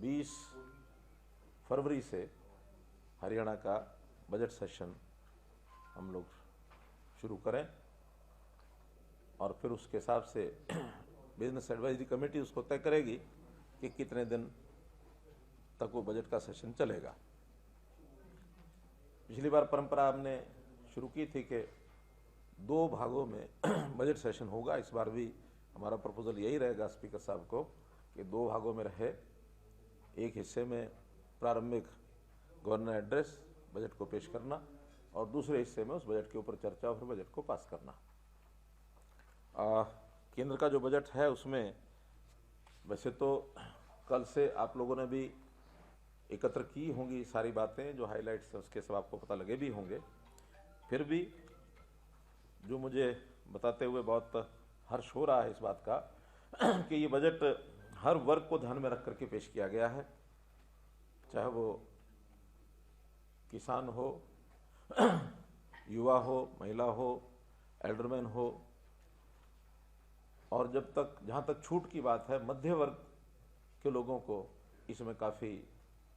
20 फरवरी से हरियाणा का budget session हम लोग शुरू करें और फिर उसके हिसाब से बिजनेस एडवाइजरी कमेटी उसको तय करेगी कि कितने दिन तक वो बजट का सेशन चलेगा। पिछली बार परंपरा हमने शुरू की थी कि 2 भागों में बजट सेशन होगा। इस बार भी हमारा प्रपोजल यही रहेगा स्पीकर साहब को कि 2 भागों में रहे। एक हिस्से में प्रारंभिक गवर्नर एड्रेस बजट को पेश करना और दूसरे हिस्से में उस बजट के ऊपर चर्चा और बजट को पास करना। केंद्र का जो बजट है उसमें वैसे तो कल से आप लोगों ने भी एकत्र की होंगी सारी बातें, जो हाईलाइट्स उसके सब आपको पता लगे भी होंगे। फिर भी जो मुझे बताते हुए बहुत हर्ष हो रहा है इस बात का कि ये बजट हर वर्ग को ध्यान में रख करके पेश किया गया है, चाहे वो किसान हो, युवा हो, महिला हो, एल्डरमैन हो, और जहाँ तक छूट की बात है, मध्य वर्ग के लोगों को इसमें काफ़ी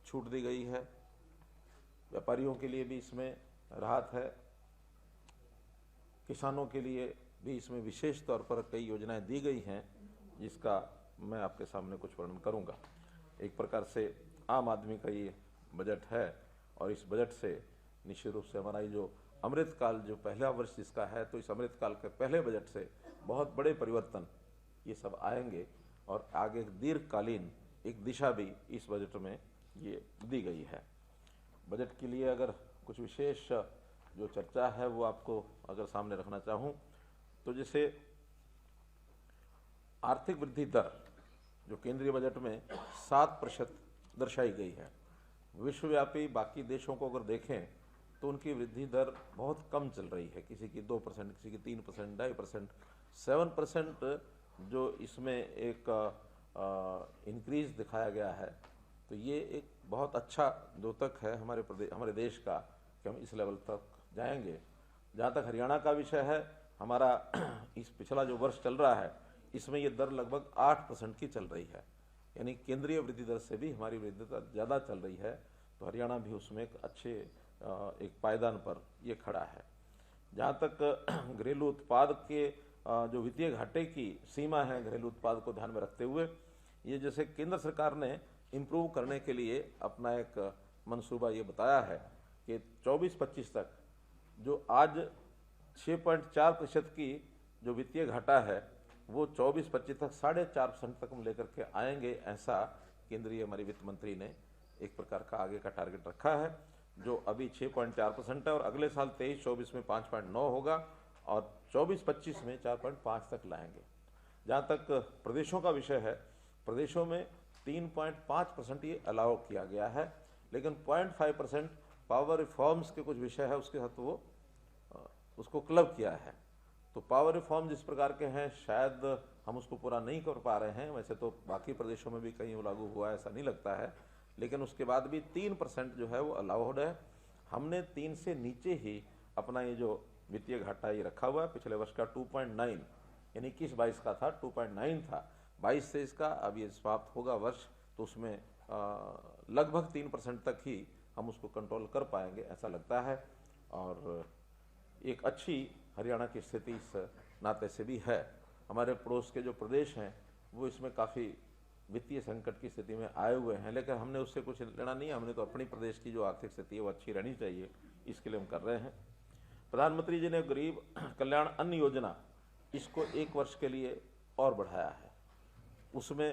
छूट दी गई है। व्यापारियों के लिए भी इसमें राहत है। किसानों के लिए भी इसमें विशेष तौर पर कई योजनाएं दी गई हैं, जिसका मैं आपके सामने कुछ वर्णन करूंगा। एक प्रकार से आम आदमी का ये बजट है और इस बजट से निश्चित रूप से हमारा ये जो अमृतकाल जो पहला वर्ष जिसका है, तो इस अमृतकाल के पहले बजट से बहुत बड़े परिवर्तन ये सब आएंगे और आगे दीर्घकालीन एक दिशा भी इस बजट में ये दी गई है। बजट के लिए अगर कुछ विशेष जो चर्चा है वो आपको अगर सामने रखना चाहूँ तो जैसे आर्थिक वृद्धि दर जो केंद्रीय बजट में 7% दर्शाई गई है। विश्वव्यापी बाकी देशों को अगर देखें तो उनकी वृद्धि दर बहुत कम चल रही है, किसी की 2%, किसी की 3%, 2.5%, 7% जो इसमें एक इंक्रीज दिखाया गया है। तो ये एक बहुत अच्छा द्योतक है हमारे देश का कि हम इस लेवल तक जाएंगे। जहाँ तक हरियाणा का विषय है, हमारा इस पिछला जो वर्ष चल रहा है इसमें ये दर लगभग 8% की चल रही है, यानी केंद्रीय वृद्धि दर से भी हमारी वृद्धि दर ज़्यादा चल रही है। तो हरियाणा भी उसमें एक अच्छे एक पायदान पर ये खड़ा है। जहाँ तक घरेलू उत्पाद के जो वित्तीय घाटे की सीमा है, घरेलू उत्पाद को ध्यान में रखते हुए ये जैसे केंद्र सरकार ने इम्प्रूव करने के लिए अपना एक मंसूबा ये बताया है कि 24-25 तक जो आज 6.4% की जो वित्तीय घाटा है वो 24-25 तक 4.5% तक हम लेकर के आएंगे। ऐसा केंद्रीय हमारी वित्त मंत्री ने एक प्रकार का आगे का टारगेट रखा है, जो अभी 6.4% है और अगले साल 23-24 में 5.9 होगा और 24-25 में 4.5 तक लाएंगे। जहाँ तक प्रदेशों का विषय है, प्रदेशों में 3.5% ये अलाउ किया गया है, लेकिन 0.5% पावर रिफॉर्म्स के कुछ विषय है उसके साथ वो उसको क्लब किया है। तो पावर रिफॉर्म जिस प्रकार के हैं शायद हम उसको पूरा नहीं कर पा रहे हैं। वैसे तो बाकी प्रदेशों में भी कहीं वो लागू हुआ है ऐसा नहीं लगता है, लेकिन उसके बाद भी 3% जो है वो अलाउड है। हमने 3 से नीचे ही अपना ये जो वित्तीय घाटा ये रखा हुआ है। पिछले वर्ष का 2.9 यानी 21-22 का था, 2.9 था। 22 से इसका अब ये समाप्त होगा वर्ष, तो उसमें लगभग 3% तक ही हम उसको कंट्रोल कर पाएंगे ऐसा लगता है। और एक अच्छी हरियाणा की स्थिति इस नाते से भी है। हमारे पड़ोस के जो प्रदेश हैं वो इसमें काफ़ी वित्तीय संकट की स्थिति में आए हुए हैं, लेकिन हमने उससे कुछ लेना नहीं है। हमने तो अपनी प्रदेश की जो आर्थिक स्थिति है वो अच्छी रहनी चाहिए, इसके लिए हम कर रहे हैं। प्रधानमंत्री जी ने गरीब कल्याण अन्न योजना इसको 1 वर्ष के लिए और बढ़ाया है। उसमें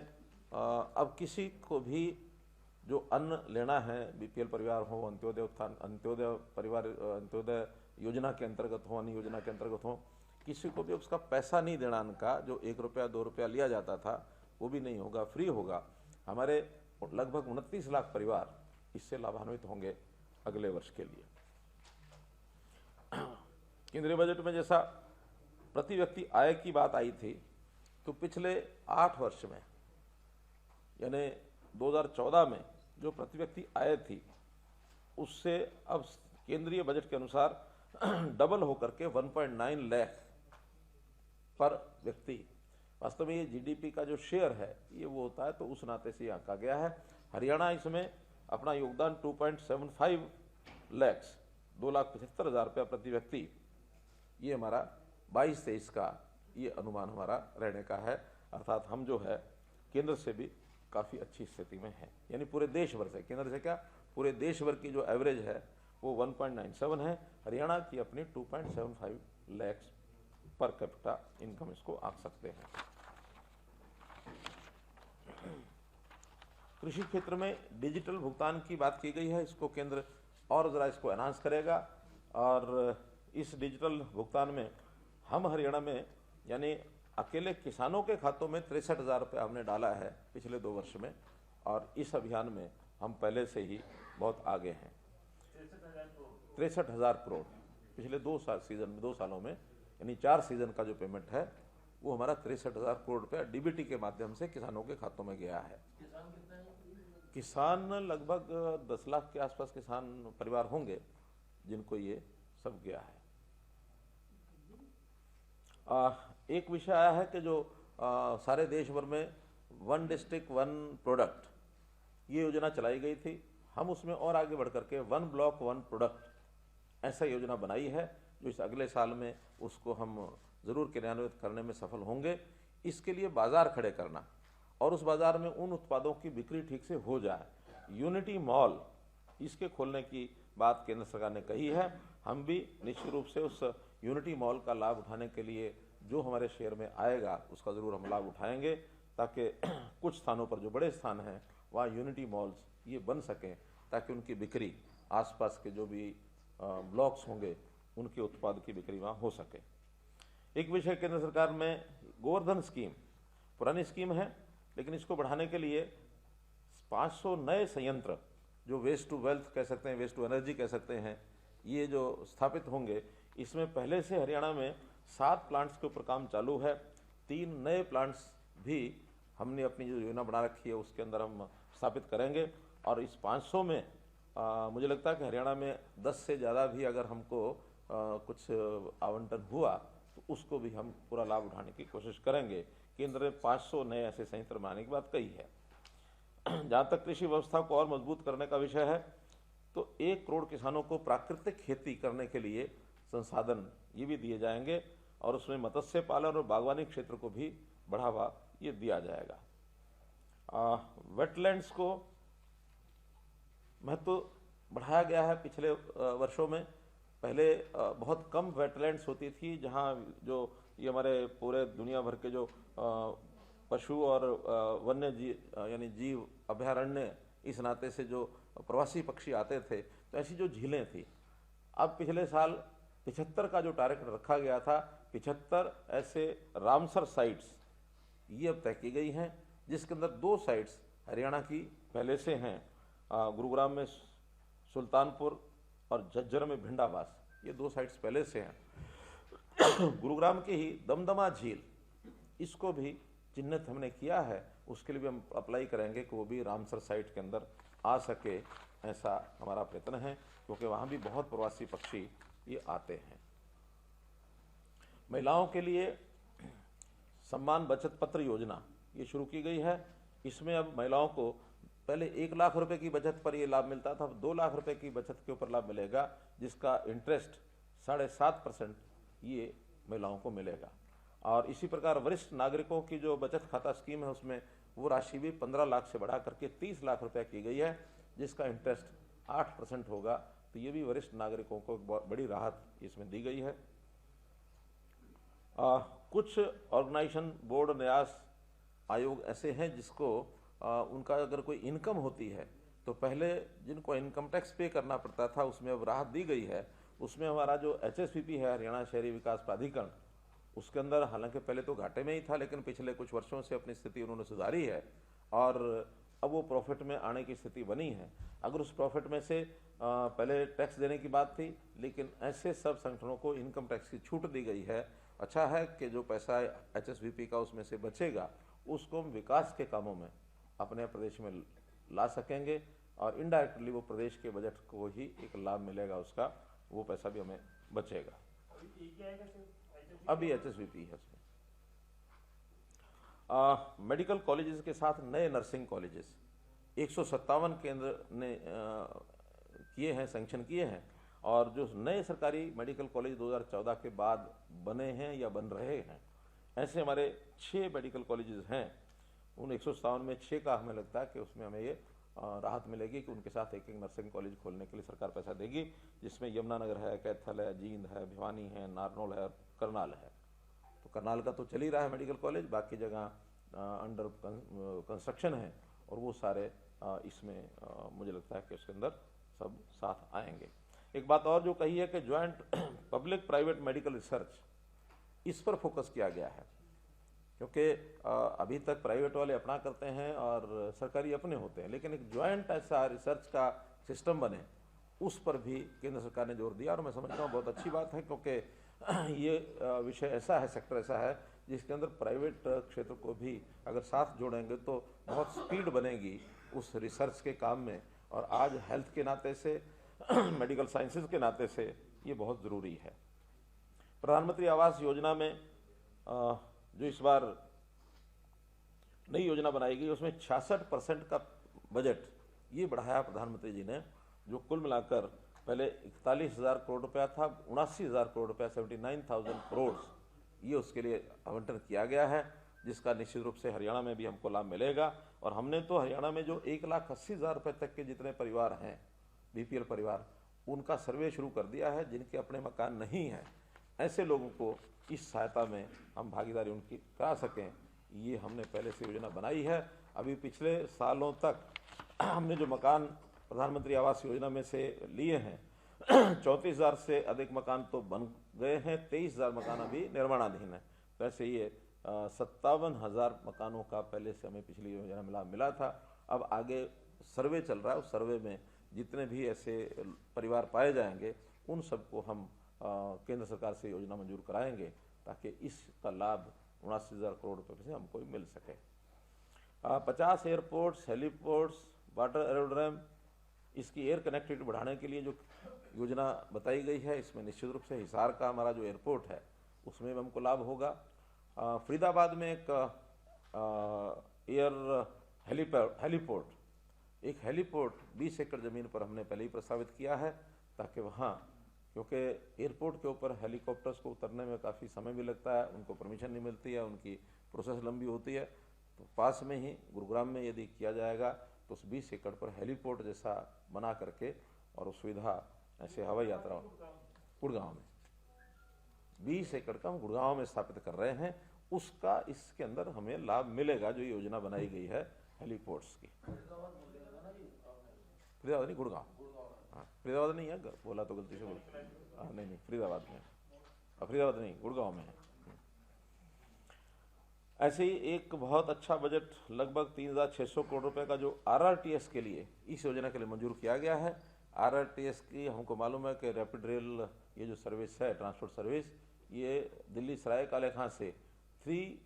अब किसी को भी जो अन्न लेना है, बीपीएल परिवार हो, अंत्योदय उत्थान, अंत्योदय परिवार, अंत्योदय योजना के अंतर्गत हो, अन्य योजना के अंतर्गत हो, किसी को भी उसका पैसा नहीं देना। अन्न का जो 1 रुपया 2 रुपया लिया जाता था वो भी नहीं होगा, फ्री होगा। हमारे लगभग 29 लाख परिवार इससे लाभान्वित होंगे अगले वर्ष के लिए। केंद्रीय बजट में जैसा प्रति व्यक्ति आय की बात आई थी, तो पिछले 8 वर्ष में यानी 2014 में जो प्रति व्यक्ति आय थी उससे अब केंद्रीय बजट के अनुसार डबल होकर के 1.9 लाख पर व्यक्ति। वास्तव में ये जीडीपी का जो शेयर है ये वो होता है, तो उस नाते से आंका गया है। हरियाणा इसमें अपना योगदान 2.75 लाख 2,75,000 रुपया प्रति व्यक्ति, ये हमारा 22-23 का ये अनुमान हमारा रहने का है। अर्थात हम जो है केंद्र से भी काफ़ी अच्छी स्थिति में है, यानी पूरे देश भर से, केंद्र से क्या पूरे देश भर की जो एवरेज है वो 1.97 है, हरियाणा की अपनी 2.75 लाख पर कैपिटा इनकम इसको आंक सकते हैं। कृषि क्षेत्र में डिजिटल भुगतान की बात की गई है, इसको केंद्र और ज़रा इसको एनहांस करेगा और इस डिजिटल भुगतान में हम हरियाणा में यानी अकेले किसानों के खातों में 63,000 रुपये हमने डाला है पिछले 2 वर्ष में, और इस अभियान में हम पहले से ही बहुत आगे हैं। 63,000 करोड़ पिछले 2 सालों में, यानी 4 सीजन का जो पेमेंट है वो हमारा 63,000 करोड़ रुपया डीबीटी के माध्यम से किसानों के खातों में गया है। किसान लगभग 10 लाख के आसपास किसान परिवार होंगे जिनको ये सब गया है। एक विषय आया है कि जो सारे देश भर में 1 डिस्ट्रिक्ट 1 प्रोडक्ट ये योजना चलाई गई थी, हम उसमें और आगे बढ़ करके 1 ब्लॉक 1 प्रोडक्ट ऐसा योजना बनाई है, जो इस अगले साल में उसको हम ज़रूर क्रियान्वित करने में सफल होंगे। इसके लिए बाजार खड़े करना और उस बाजार में उन उत्पादों की बिक्री ठीक से हो जाए, यूनिटी मॉल इसके खोलने की बात केंद्र सरकार ने कही है। हम भी निश्चित रूप से उस यूनिटी मॉल का लाभ उठाने के लिए जो हमारे शहर में आएगा उसका ज़रूर हम लाभ उठाएंगे, ताकि कुछ स्थानों पर जो बड़े स्थान हैं वहाँ यूनिटी मॉल्स ये बन सकें, ताकि उनकी बिक्री आसपास के जो भी ब्लॉक्स होंगे उनके उत्पाद की बिक्री वहाँ हो सके। एक विषय केंद्र सरकार में गोवर्धन स्कीम, पुरानी स्कीम है लेकिन इसको बढ़ाने के लिए 500 नए संयंत्र जो वेस्ट टू वेल्थ कह सकते हैं, वेस्ट टू एनर्जी कह सकते हैं, ये जो स्थापित होंगे, इसमें पहले से हरियाणा में 7 प्लांट्स के ऊपर काम चालू है। 3 नए प्लांट्स भी हमने अपनी जो योजना बना रखी है उसके अंदर हम स्थापित करेंगे, और इस 500 में मुझे लगता है कि हरियाणा में 10 से ज़्यादा भी अगर हमको कुछ आवंटन हुआ तो उसको भी हम पूरा लाभ उठाने की कोशिश करेंगे। केंद्र ने 500 नए ऐसे संयंत्र बनाने की बात कही है। जहाँ तक कृषि व्यवस्था को और मजबूत करने का विषय है, तो 1 करोड़ किसानों को प्राकृतिक खेती करने के लिए संसाधन ये भी दिए जाएंगे, और उसमें मत्स्य पालन और बागवानी क्षेत्र को भी बढ़ावा ये दिया जाएगा। वेटलैंड्स को महत्व बढ़ाया गया है। पिछले वर्षों में पहले बहुत कम वेटलैंड्स होती थी, जहाँ जो ये हमारे पूरे दुनिया भर के जो पशु और वन्य जीव यानी जीव अभयारण्य इस नाते से जो प्रवासी पक्षी आते थे, तो ऐसी जो झीलें थी, अब पिछले साल 75 का जो टारगेट रखा गया था, 75 ऐसे रामसर साइट्स ये अब तय की गई हैं, जिसके अंदर 2 साइट्स हरियाणा की पहले से हैं। गुरुग्राम में सुल्तानपुर और झज्जर में भिंडावास, ये 2 साइट्स पहले से हैं। गुरुग्राम की ही दमदमा झील, इसको भी चिन्हित हमने किया है, उसके लिए भी हम अप्लाई करेंगे कि वो भी रामसर साइट के अंदर आ सके, ऐसा हमारा प्रयत्न है, क्योंकि वहाँ भी बहुत प्रवासी पक्षी ये आते हैं। महिलाओं के लिए सम्मान बचत पत्र योजना ये शुरू की गई है। इसमें अब महिलाओं को पहले 1 लाख रुपए की बचत पर ये लाभ मिलता था, अब 2 लाख रुपए की बचत के ऊपर लाभ मिलेगा, जिसका इंटरेस्ट 7.5% ये महिलाओं को मिलेगा। और इसी प्रकार वरिष्ठ नागरिकों की जो बचत खाता स्कीम है, उसमें वो राशि भी 15 लाख से बढ़ा करके 30 लाख रुपए की गई है, जिसका इंटरेस्ट 8% होगा। तो ये भी वरिष्ठ नागरिकों को बड़ी राहत इसमें दी गई है। कुछ ऑर्गेनाइजेशन, बोर्ड, न्यास आयोग ऐसे हैं जिसको उनका अगर कोई इनकम होती है तो पहले जिनको इनकम टैक्स पे करना पड़ता था, उसमें अब राहत दी गई है। उसमें हमारा जो HSPP है, हरियाणा शहरी विकास प्राधिकरण, उसके अंदर हालांकि पहले तो घाटे में ही था, लेकिन पिछले कुछ वर्षों से अपनी स्थिति उन्होंने सुधारी है और अब वो प्रॉफिट में आने की स्थिति बनी है। अगर उस प्रॉफिट में से पहले टैक्स देने की बात थी, लेकिन ऐसे सब संगठनों को इनकम टैक्स की छूट दी गई है। अच्छा है कि जो पैसा HSPP का उसमें से बचेगा, उसको हम विकास के कामों में अपने प्रदेश में ला सकेंगे, और इनडायरेक्टली वो प्रदेश के बजट को ही एक लाभ मिलेगा, उसका वो पैसा भी हमें बचेगा। अभी HSPP है उसमें। मेडिकल कॉलेजेस के साथ नए नर्सिंग कॉलेजेस, 157 केंद्र ने किए हैं, सैंक्शन किए हैं, और जो नए सरकारी मेडिकल कॉलेज 2014 के बाद बने हैं या बन रहे हैं, ऐसे हमारे 6 मेडिकल कॉलेजेस हैं। उन 157 में 6 का हमें लगता है कि उसमें हमें ये राहत मिलेगी कि उनके साथ एक नर्सिंग कॉलेज खोलने के लिए सरकार पैसा देगी, जिसमें यमुनानगर है, कैथल है, जींद है, भिवानी है, नारनौल है, करनाल है। तो करनाल का तो चल ही रहा है मेडिकल कॉलेज, बाकी जगह अंडर कंस्ट्रक्शन है, और वो सारे इसमें मुझे लगता है कि उसके अंदर सब साथ आएंगे। एक बात और जो कही है कि joint public private medical research, इस पर फोकस किया गया है, क्योंकि अभी तक प्राइवेट वाले अपना करते हैं और सरकारी अपने होते हैं, लेकिन एक ज्वाइंट ऐसा रिसर्च का सिस्टम बने, उस पर भी केंद्र सरकार ने जोर दिया, और मैं समझता हूँ बहुत अच्छी बात है, क्योंकि ये विषय ऐसा है, सेक्टर ऐसा है जिसके अंदर प्राइवेट क्षेत्र को भी अगर साथ जोड़ेंगे तो बहुत स्पीड बनेगी उस रिसर्च के काम में। और आज हेल्थ के नाते से मेडिकल साइंसेज के नाते से ये बहुत ज़रूरी है। प्रधानमंत्री आवास योजना में जो इस बार नई योजना बनाई गई, उसमें 66% का बजट ये बढ़ाया प्रधानमंत्री जी ने, जो कुल मिलाकर पहले 41,000 करोड़ रुपया था, 79,000 करोड़ रुपया, 79,000 करोड़ ये उसके लिए आवंटन किया गया है, जिसका निश्चित रूप से हरियाणा में भी हमको लाभ मिलेगा। और हमने तो हरियाणा में जो 1,80,000 रुपये तक के जितने परिवार हैं, बीपीएल परिवार, उनका सर्वे शुरू कर दिया है। जिनके अपने मकान नहीं हैं, ऐसे लोगों को इस सहायता में हम भागीदारी उनकी करा सकें, ये हमने पहले से योजना बनाई है। अभी पिछले सालों तक हमने जो मकान प्रधानमंत्री आवास योजना में से लिए हैं 34,000 से अधिक मकान तो बन गए हैं, 23,000 मकान अभी निर्माणाधीन है। वैसे ये 57,000 मकानों का पहले से हमें पिछली योजना में लाभ मिला था। अब आगे सर्वे चल रहा है, उस सर्वे में जितने भी ऐसे परिवार पाए जाएंगे उन सबको हम केंद्र सरकार से योजना मंजूर कराएंगे, ताकि इसका लाभ 79,000 करोड़ रुपये से हमको मिल सके। 50 एयरपोर्ट्स, हेलीपोर्ट्स, वाटर एरोड्रम, इसकी एयर कनेक्टिविटी बढ़ाने के लिए जो योजना बताई गई है, इसमें निश्चित रूप से हिसार का हमारा जो एयरपोर्ट है उसमें भी हमको लाभ होगा। फरीदाबाद में एक हेलीपोर्ट, एक हेलीपोर्ट 20 एकड़ ज़मीन पर हमने पहले ही प्रस्तावित किया है, ताकि वहाँ, क्योंकि एयरपोर्ट के ऊपर हेलीकॉप्टर्स को उतरने में काफ़ी समय भी लगता है, उनको परमिशन नहीं मिलती है, उनकी प्रोसेस लंबी होती है, तो पास में ही गुरुग्राम में यदि किया जाएगा तो उस 20 एकड़ पर हेलीपोर्ट जैसा बना करके, और उस सुविधा ऐसे हवाई यात्रा गुड़गांव में 20 एकड़ का हम गुड़गांव में स्थापित कर रहे हैं, उसका इसके अंदर हमें लाभ मिलेगा, जो योजना बनाई गई है हेलीपोर्ट्स की। फरीदाबाद नहीं, गुड़गांव, हाँ फरीदाबाद नहीं है, बोला तो गलती से बोला, नहीं फरीदाबाद में, फरीदाबाद नहीं, गुड़गांव में है। ऐसे ही एक बहुत अच्छा बजट लगभग 3,600 करोड़ रुपए का जो आरआरटीएस के लिए, इस योजना के लिए मंजूर किया गया है। आरआरटीएस की हमको मालूम है कि रैपिड रेल ये जो सर्विस है, ट्रांसपोर्ट सर्विस, ये दिल्ली सराय काले खां से 3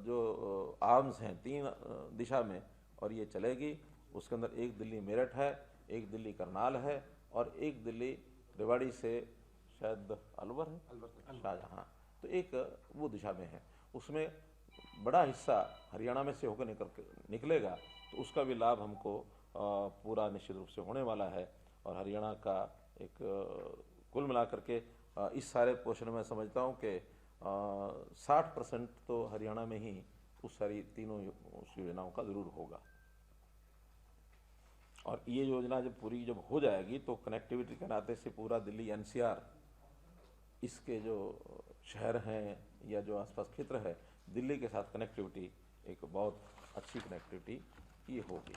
जो आर्म्स हैं 3 दिशा में, और ये चलेगी। उसके अंदर एक दिल्ली मेरठ है, एक दिल्ली करनाल है, और एक दिल्ली रेवाड़ी से शायद अलवर है, शाहजहाँ, तो एक वो दिशा में है। उसमें बड़ा हिस्सा हरियाणा में से होकर निकलेगा, तो उसका भी लाभ हमको पूरा निश्चित रूप से होने वाला है। और हरियाणा का एक कुल मिलाकर के इस सारे पोर्शन में समझता हूँ कि 60% तो हरियाणा में ही उस सारी तीनों योजनाओं का ज़रूर होगा। और ये योजना जब पूरी हो जाएगी तो कनेक्टिविटी के नाते से पूरा दिल्ली एनसीआर, इसके जो शहर हैं या जो आसपास क्षेत्र है, दिल्ली के साथ कनेक्टिविटी एक बहुत अच्छी कनेक्टिविटी ये होगी।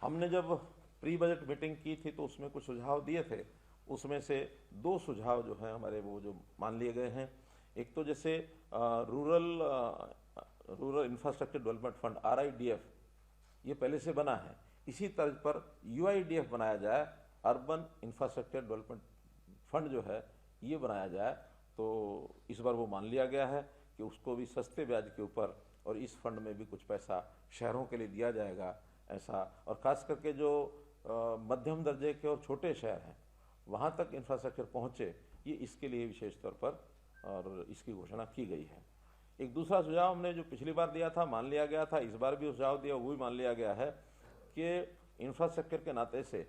हमने जब प्री बजट मीटिंग की थी तो उसमें कुछ सुझाव दिए थे, उसमें से 2 सुझाव जो हैं हमारे वो जो मान लिए गए हैं। एक तो जैसे rural infrastructure development fund RIDF, ये पहले से बना है, इसी तर्ज पर UIDF बनाया जाए, अर्बन इंफ्रास्ट्रक्चर डेवलपमेंट फंड जो है ये बनाया जाए। तो इस बार वो मान लिया गया है कि उसको भी सस्ते ब्याज के ऊपर, और इस फंड में भी कुछ पैसा शहरों के लिए दिया जाएगा ऐसा। और खास करके जो मध्यम दर्जे के और छोटे शहर हैं वहाँ तक इंफ्रास्ट्रक्चर पहुँचे, ये इसके लिए विशेष तौर पर और इसकी घोषणा की गई है। एक दूसरा सुझाव हमने जो पिछली बार दिया था मान लिया गया था, इस बार भी सुझाव दिया वो भी मान लिया गया है के इंफ्रास्ट्रक्चर के नाते से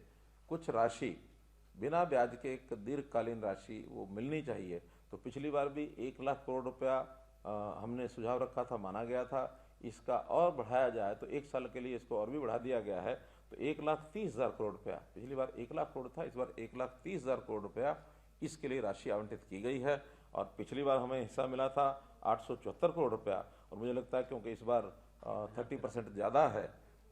कुछ राशि बिना ब्याज के एक दीर्घकालीन राशि वो मिलनी चाहिए। तो पिछली बार भी 1 लाख करोड़ रुपया हमने सुझाव रखा था, माना गया था। इसका और बढ़ाया जाए तो 1 साल के लिए इसको और भी बढ़ा दिया गया है, तो 1,30,000 करोड़ रुपया, पिछली बार 1 लाख करोड़ था, इस बार 1,30,000 करोड़ रुपया इसके लिए राशि आवंटित की गई है। और पिछली बार हमें हिस्सा मिला था 874 करोड़ रुपया, और मुझे लगता है क्योंकि इस बार 30% ज़्यादा है,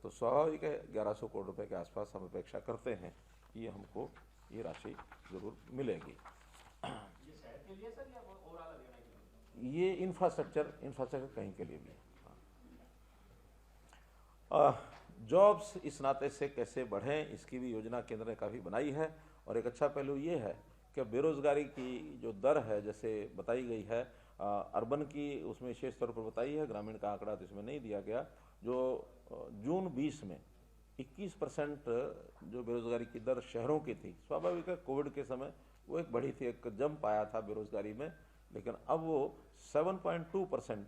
तो स्वाभाविक है 1100 करोड़ रुपए के आसपास हम अपेक्षा करते हैं कि हमको ये राशि जरूर मिलेगी। ये शहर के लिए सर या ओवरऑल हरियाणा के लिए? ये इंफ्रास्ट्रक्चर कहीं के लिए भी है। जॉब्स इस नाते से कैसे बढ़ें, इसकी भी योजना केंद्र ने काफ़ी बनाई है। और एक अच्छा पहलू ये है कि बेरोजगारी की जो दर है, जैसे बताई गई है, अर्बन की उसमें विशेष तौर पर बताई है, ग्रामीण का आंकड़ा तो इसमें नहीं दिया गया। जो जून 20 में 21% जो बेरोजगारी की दर शहरों की थी, स्वाभाविक है कोविड के समय वो एक बढ़ी थी, एक जंप आया था बेरोजगारी में, लेकिन अब वो 7.2%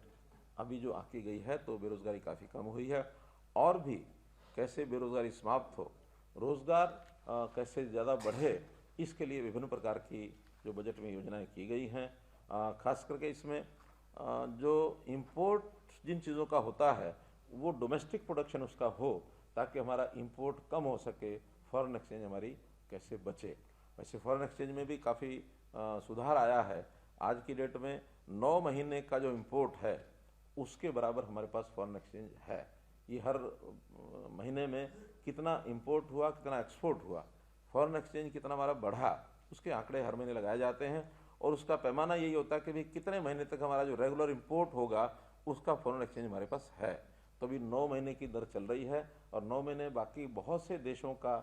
अभी जो आंकी गई है, तो बेरोजगारी काफ़ी कम हुई है। और भी कैसे बेरोजगारी समाप्त हो, रोजगार कैसे ज़्यादा बढ़े, इसके लिए विभिन्न प्रकार की जो बजट में योजनाएं की गई हैं। खास करके इसमें जो इंपोर्ट जिन चीज़ों का होता है वो डोमेस्टिक प्रोडक्शन उसका हो, ताकि हमारा इंपोर्ट कम हो सके, फॉरेन एक्सचेंज हमारी कैसे बचे। वैसे फॉरेन एक्सचेंज में भी काफ़ी सुधार आया है। आज की डेट में 9 महीने का जो इंपोर्ट है उसके बराबर हमारे पास फॉरेन एक्सचेंज है। ये हर महीने में कितना इंपोर्ट हुआ, कितना एक्सपोर्ट हुआ, फॉरेन एक्सचेंज कितना हमारा बढ़ा, उसके आंकड़े हर महीने लगाए जाते हैं। और उसका पैमाना यही होता है कि भाई कितने महीने तक हमारा जो रेगुलर इंपोर्ट होगा उसका फॉरेन एक्सचेंज हमारे पास है। तो अभी 9 महीने की दर चल रही है, और 9 महीने बाकी बहुत से देशों का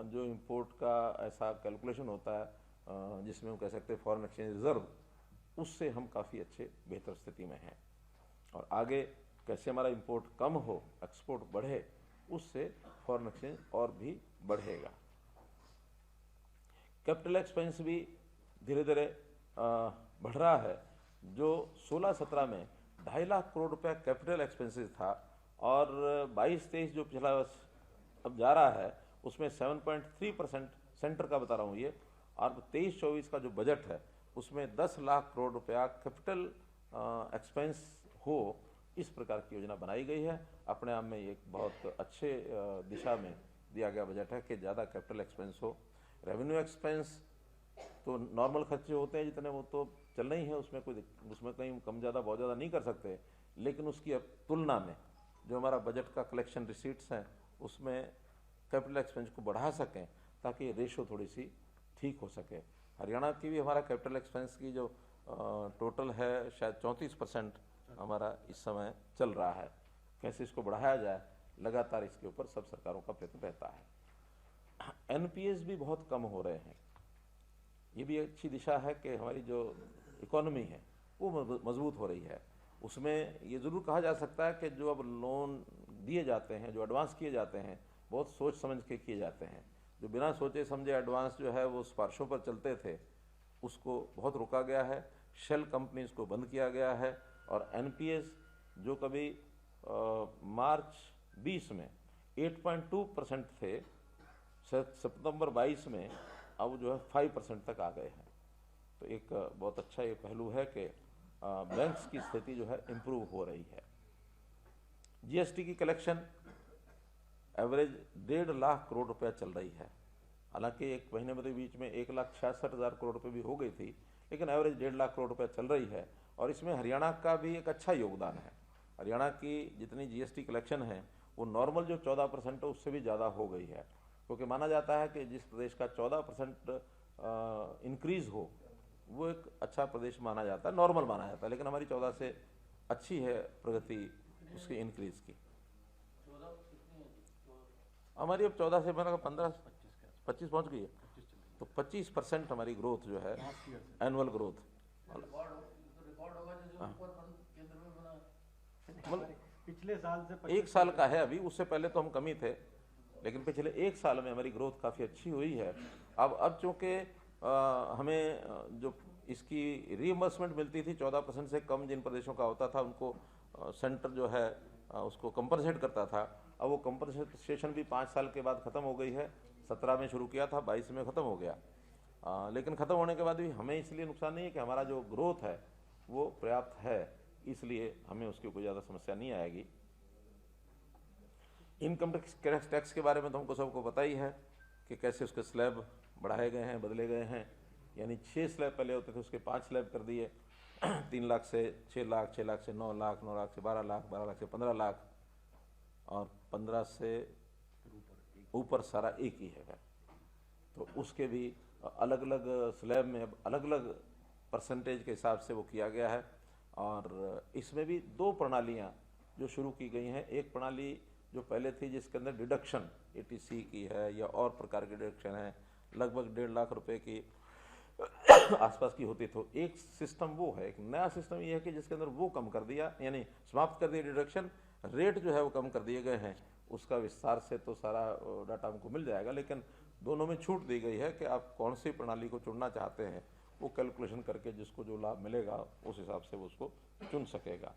जो इंपोर्ट का ऐसा कैलकुलेशन होता है जिसमें हम कह सकते हैं फॉरेन एक्सचेंज रिजर्व, उससे हम काफ़ी अच्छे बेहतर स्थिति में हैं। और आगे कैसे हमारा इंपोर्ट कम हो, एक्सपोर्ट बढ़े, उससे फॉरेन एक्सचेंज और भी बढ़ेगा। कैपिटल एक्सपेंस भी धीरे धीरे बढ़ रहा है। जो 16-17 में 2.5 लाख करोड़ रुपया कैपिटल एक्सपेंसेस था, और 22-23 जो पिछला वर्ष अब जा रहा है उसमें 7.3% सेंटर का बता रहा हूँ ये, और 23-24 का जो बजट है उसमें 10 लाख करोड़ रुपया कैपिटल एक्सपेंस हो, इस प्रकार की योजना बनाई गई है। अपने आप में ये एक बहुत अच्छे दिशा में दिया गया बजट है कि ज़्यादा कैपिटल एक्सपेंस हो। रेवेन्यू एक्सपेंस तो नॉर्मल खर्चे होते हैं जितने, वो तो चलना ही है, उसमें कहीं कम ज़्यादा बहुत ज़्यादा नहीं कर सकते, लेकिन उसकी तुलना में जो हमारा बजट का कलेक्शन रिसीट्स हैं उसमें कैपिटल एक्सपेंस को बढ़ा सकें, ताकि रेशो थोड़ी सी ठीक हो सके। हरियाणा की भी हमारा कैपिटल एक्सपेंस की जो टोटल है शायद 34% हमारा इस समय चल रहा है। कैसे इसको बढ़ाया जाए, लगातार इसके ऊपर सब सरकारों का प्रयत्न रहता है। एनपीएस भी बहुत कम हो रहे हैं, ये भी अच्छी दिशा है कि हमारी जो इकोनॉमी है वो मजबूत हो रही है। उसमें ये ज़रूर कहा जा सकता है कि जो अब लोन दिए जाते हैं, जो एडवांस किए जाते हैं, बहुत सोच समझ के किए जाते हैं। जो बिना सोचे समझे एडवांस जो है वो सिफारिशों पर चलते थे, उसको बहुत रोका गया है। शेल कंपनीज को बंद किया गया है। और एनपीएस जो कभी मार्च 20 में 8.2% थे, सितंबर 22 में अब जो है 5% तक आ गए हैं। तो एक बहुत अच्छा ये पहलू है कि बैंक्स की स्थिति जो है इम्प्रूव हो रही है। जीएसटी की कलेक्शन एवरेज 1.5 लाख करोड़ रुपया चल रही है। हालांकि एक महीने में बीच में 1,66,000 करोड़ रुपये भी हो गई थी, लेकिन एवरेज 1.5 लाख करोड़ रुपया चल रही है। और इसमें हरियाणा का भी एक अच्छा योगदान है। हरियाणा की जितनी जीएसटी कलेक्शन है वो नॉर्मल जो 14% है उससे भी ज़्यादा हो गई है, क्योंकि माना जाता है कि जिस प्रदेश का 14% इंक्रीज हो वो एक अच्छा प्रदेश माना जाता है, नॉर्मल माना जाता है। लेकिन हमारी 14 से अच्छी है प्रगति उसकी इंक्रीज की। हमारी अब 14 से मैंने 15-25 पहुंच गई है, तो 25% हमारी ग्रोथ जो है एनुअल ग्रोथ। पिछले साल से 1 साल का है अभी, उससे पहले तो हम कम ही थे, लेकिन पिछले 1 साल में हमारी ग्रोथ काफ़ी अच्छी हुई है। अब चूँकि हमें जो इसकी रीइंबर्समेंट मिलती थी 14% से कम जिन प्रदेशों का होता था, उनको सेंटर जो है उसको कंपनसेट करता था। अब वो कंपनसेशन भी 5 साल के बाद ख़त्म हो गई है। 17 में शुरू किया था, 22 में ख़त्म हो गया। लेकिन ख़त्म होने के बाद भी हमें इसलिए नुकसान नहीं है कि हमारा जो ग्रोथ है वो पर्याप्त है, इसलिए हमें उसकी कोई ज़्यादा समस्या नहीं आएगी। इनकम टैक्स के बारे में तो हमको सबको पता ही है कि कैसे उसके स्लैब बढ़ाए गए हैं, बदले गए हैं। यानी 6 स्लैब पहले होते थे, उसके 5 स्लैब कर दिए। 3 लाख से 6 लाख, 6 लाख से 9 लाख, 9 लाख से 12 लाख, 12 लाख से 15 लाख, और 15 से ऊपर सारा एक ही है। तो उसके भी अलग अलग स्लैब में अब अलग अलग परसेंटेज के हिसाब से वो किया गया है। और इसमें भी 2 प्रणालियाँ जो शुरू की गई हैं। एक प्रणाली जो पहले थी जिसके अंदर डिडक्शन ATC की है या और प्रकार की डिडक्शन है, लगभग 1.5 लाख रुपए की आसपास की होती। तो एक सिस्टम वो है। एक नया सिस्टम ये है कि जिसके अंदर वो कम कर दिया, यानी समाप्त कर दिया डिडक्शन, रेट जो है वो कम कर दिए गए हैं। उसका विस्तार से तो सारा डाटा हमको मिल जाएगा, लेकिन दोनों में छूट दी गई है कि आप कौन सी प्रणाली को चुनना चाहते हैं, वो कैलकुलेशन करके जिसको जो लाभ मिलेगा उस हिसाब से वो उसको चुन सकेगा।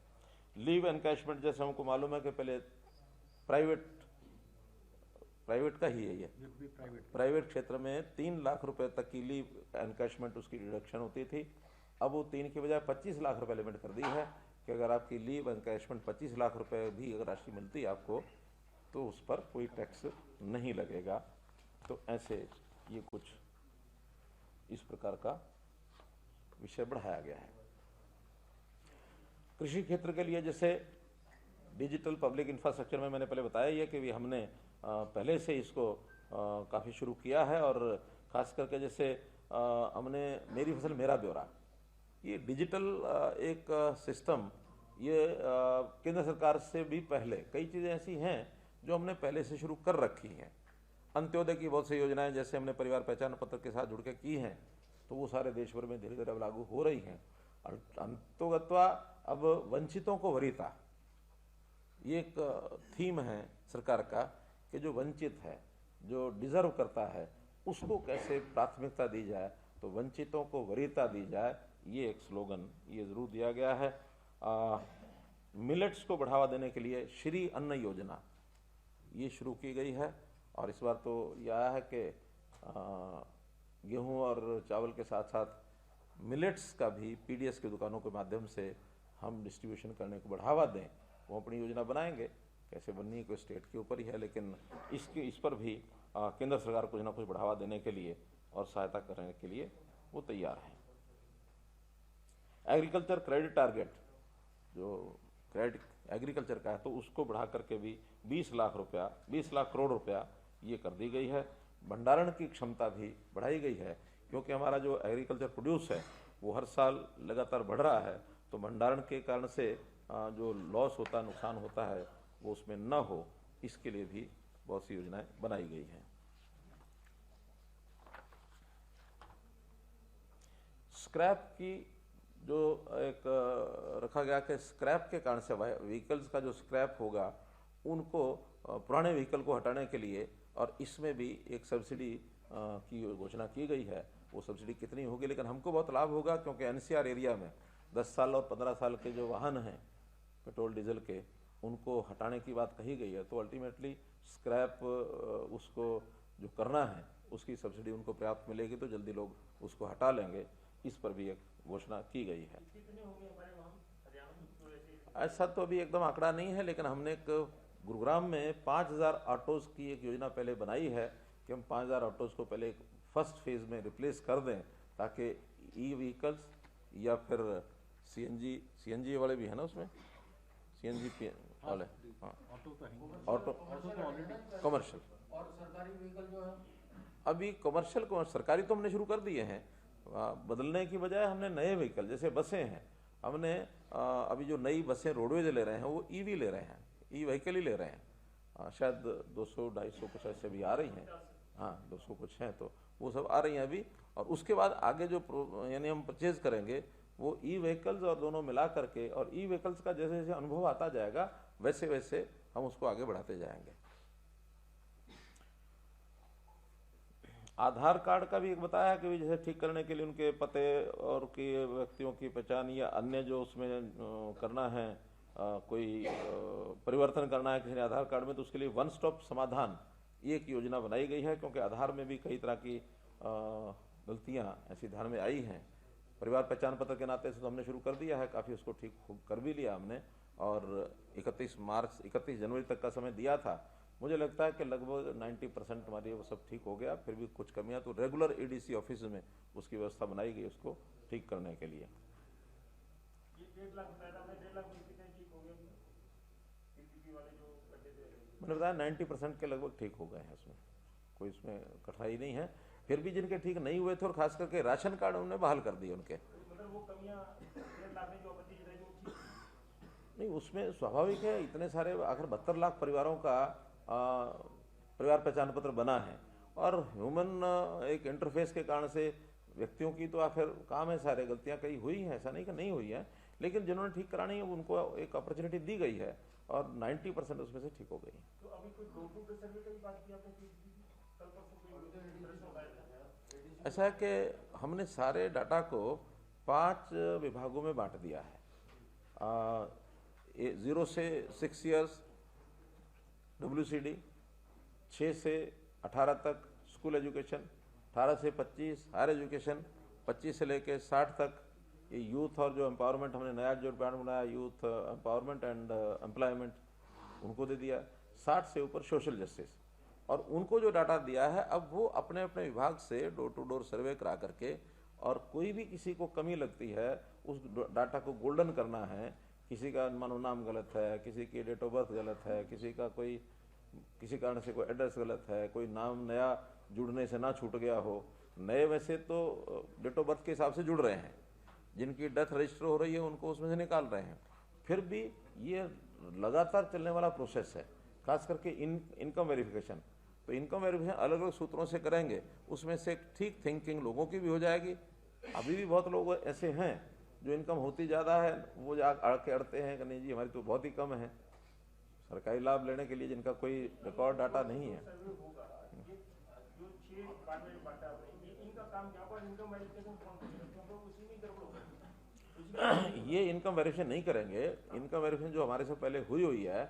लीव एनकैशमेंट जैसे हमको मालूम है कि पहले प्राइवेट का ही है ये, प्राइवेट क्षेत्र में 3 लाख रुपए तक की लीव एनकैशमेंट उसकी डिडक्शन होती थी। अब वो 3 की बजाय 25 लाख रुपए लिमिट कर दी है कि अगर आपकी लीव एनकैशमेंट 25 लाख रुपए भी अगर राशि मिलती है आपको, तो उस पर कोई टैक्स नहीं लगेगा। तो ऐसे ये कुछ इस प्रकार का विषय बढ़ाया गया है। कृषि क्षेत्र के लिए जैसे डिजिटल पब्लिक इंफ्रास्ट्रक्चर में मैंने पहले बताया ही है कि भी हमने पहले से इसको काफ़ी शुरू किया है। और ख़ास करके जैसे हमने मेरी फसल मेरा ब्यौरा, ये डिजिटल एक सिस्टम, ये केंद्र सरकार से भी पहले कई चीज़ें ऐसी हैं जो हमने पहले से शुरू कर रखी हैं। अंत्योदय की बहुत सी योजनाएं जैसे हमने परिवार पहचान पत्र के साथ जुड़ के की हैं, तो वो सारे देश भर में धीरे धीरे अब लागू हो रही हैं। और अंतोगत्वा अब वंचितों को वरीयता, ये एक थीम है सरकार का कि जो वंचित है, जो डिजर्व करता है, उसको कैसे प्राथमिकता दी जाए, तो वंचितों को वरीयता दी जाए, ये एक स्लोगन ये ज़रूर दिया गया है। मिलेट्स को बढ़ावा देने के लिए श्री अन्न योजना ये शुरू की गई है। और इस बार तो यह आया है कि गेहूं और चावल के साथ साथ मिलेट्स का भी PDS की दुकानों के माध्यम से हम डिस्ट्रीब्यूशन करने को बढ़ावा दें। वो अपनी योजना बनाएंगे, कैसे बननी है कोई स्टेट के ऊपर ही है, लेकिन इस पर भी केंद्र सरकार कुछ ना कुछ बढ़ावा देने के लिए और सहायता करने के लिए वो तैयार है। एग्रीकल्चर क्रेडिट टारगेट जो क्रेडिट एग्रीकल्चर का है, तो उसको बढ़ा करके भी 20 लाख करोड़ रुपया ये कर दी गई है। भंडारण की क्षमता भी बढ़ाई गई है, क्योंकि हमारा जो एग्रीकल्चर प्रोड्यूस है वो हर साल लगातार बढ़ रहा है। तो भंडारण के कारण से जो लॉस होता है, नुकसान होता है, वो उसमें न हो, इसके लिए भी बहुत सी योजनाएं बनाई गई हैं। स्क्रैप की जो एक रखा गया कि स्क्रैप के कारण से व्हीकल्स का जो स्क्रैप होगा उनको पुराने व्हीकल को हटाने के लिए, और इसमें भी एक सब्सिडी की घोषणा की गई है। वो सब्सिडी कितनी होगी, लेकिन हमको बहुत लाभ होगा, क्योंकि NCR एरिया में 10 साल और 15 साल के जो वाहन हैं पेट्रोल डीजल के, उनको हटाने की बात कही गई है। तो अल्टीमेटली स्क्रैप उसको जो करना है उसकी सब्सिडी उनको पर्याप्त मिलेगी, तो जल्दी लोग उसको हटा लेंगे। इस पर भी एक घोषणा की गई है। ऐसा तो अभी एकदम आंकड़ा नहीं है, लेकिन हमने एक गुरुग्राम में 5000 ऑटोज़ की एक योजना पहले बनाई है कि हम 5000 ऑटोज़ को पहले फर्स्ट फेज़ में रिप्लेस कर दें, ताकि ई-व्हीकल्स या फिर CNG वाले भी है ना उसमें, CNG वाले, हाँ, ऑटो कमर्शियल और सरकारी व्हीकल जो है अभी कमर्शियल सरकारी तो हमने शुरू कर दिए हैं। बदलने की बजाय हमने नए व्हीकल जैसे बसें हैं, हमने अभी जो नई बसें रोडवेज ले रहे हैं वो EV ले रहे हैं, ई-व्हीकल ही ले रहे हैं। शायद 200-250 कुछ ऐसे भी आ रही हैं, हाँ 200 कुछ हैं, तो वो सब आ रही हैं अभी। और उसके बाद आगे जो यानी हम परचेज करेंगे वो ई-व्हीकल्स और दोनों मिला करके, और ई-व्हीकल्स का जैसे जैसे अनुभव आता जाएगा वैसे वैसे हम उसको आगे बढ़ाते जाएंगे। आधार कार्ड का भी एक बताया है कि जैसे ठीक करने के लिए उनके पते और की व्यक्तियों की पहचान या अन्य जो उसमें करना है कोई परिवर्तन करना है किसी ने आधार कार्ड में, तो उसके लिए वन स्टॉप समाधान ये एक योजना बनाई गई है, क्योंकि आधार में भी कई तरह की गलतियां ऐसी ध्यान में आई हैं। परिवार पहचान पत्र के नाते से तो हमने शुरू कर दिया है, काफ़ी उसको ठीक कर भी लिया हमने, और 31 जनवरी तक का समय दिया था। मुझे लगता है कि लगभग 90% हमारी वो सब ठीक हो गया। फिर भी कुछ कमियां तो रेगुलर एडीसी ऑफिस में उसकी व्यवस्था बनाई गई उसको ठीक करने के लिए। मैंने बताया 90% के लगभग ठीक हो गए हैं, उसमें कोई इसमें कठिनाई नहीं है। फिर भी जिनके ठीक नहीं हुए थे, और खास करके राशन कार्ड उन्होंने बहाल कर दिए उनके, मतलब वो कमियां 1.5 लाख में जो आपत्ति जताई वो ठीक नहीं, उसमें स्वाभाविक है। इतने सारे आखिर 72 लाख परिवारों का परिवार पहचान पत्र बना है, और ह्यूमन एक इंटरफेस के कारण से व्यक्तियों की तो आखिर काम है, सारे गलतियां कई हुई हैं, ऐसा नहीं कि नहीं हुई है, लेकिन जिन्होंने ठीक करानी है उनको एक अपॉर्चुनिटी दी गई है, और 90% उसमें से ठीक हो गई। तो अभी कोई डोर टू डोर सर्वे की बात की आपने, कल परसों ऐसा है कि हमने सारे डाटा को 5 विभागों में बांट दिया है। 0 से 6 ईयर्स WCD, 6 से 18 तक स्कूल एजुकेशन, 18 से 25 हायर एजुकेशन, 25 से लेकर 60 तक ये यूथ, और जो एम्पावरमेंट हमने नया जो डिपार्टमेंट बनाया यूथ एम्पावरमेंट एंड एम्प्लॉयमेंट, उनको दे दिया। 60 से ऊपर सोशल जस्टिस, और उनको जो डाटा दिया है अब वो अपने अपने विभाग से डोर टू डोर सर्वे करा करके, और कोई भी किसी को कमी लगती है उस डाटा को गोल्डन करना है। किसी का मानो नाम गलत है, किसी की डेट ऑफ बर्थ गलत है, किसी का कोई किसी कारण से कोई एड्रेस गलत है, कोई नाम नया जुड़ने से ना छूट गया हो। नए वैसे तो डेट ऑफ बर्थ के हिसाब से जुड़ रहे हैं, जिनकी डेथ रजिस्टर हो रही है उनको उसमें से निकाल रहे हैं। फिर भी ये लगातार चलने वाला प्रोसेस है, खास करके इनकम वेरिफिकेशन। तो इनकम वेरिफिकेशन अलग अलग सूत्रों से करेंगे, उसमें से ठीक थिंकिंग लोगों की भी हो जाएगी। अभी भी बहुत लोग ऐसे हैं जो इनकम होती ज़्यादा है, वो आके अड़ते हैं कि नहीं जी हमारी तो बहुत ही कम है, सरकारी लाभ लेने के लिए जिनका कोई रिकॉर्ड डाटा नहीं है। ये इनकम वेरिफिकेशन नहीं करेंगे। इनकम वेरिफिकेशन जो हमारे से पहले हुई है,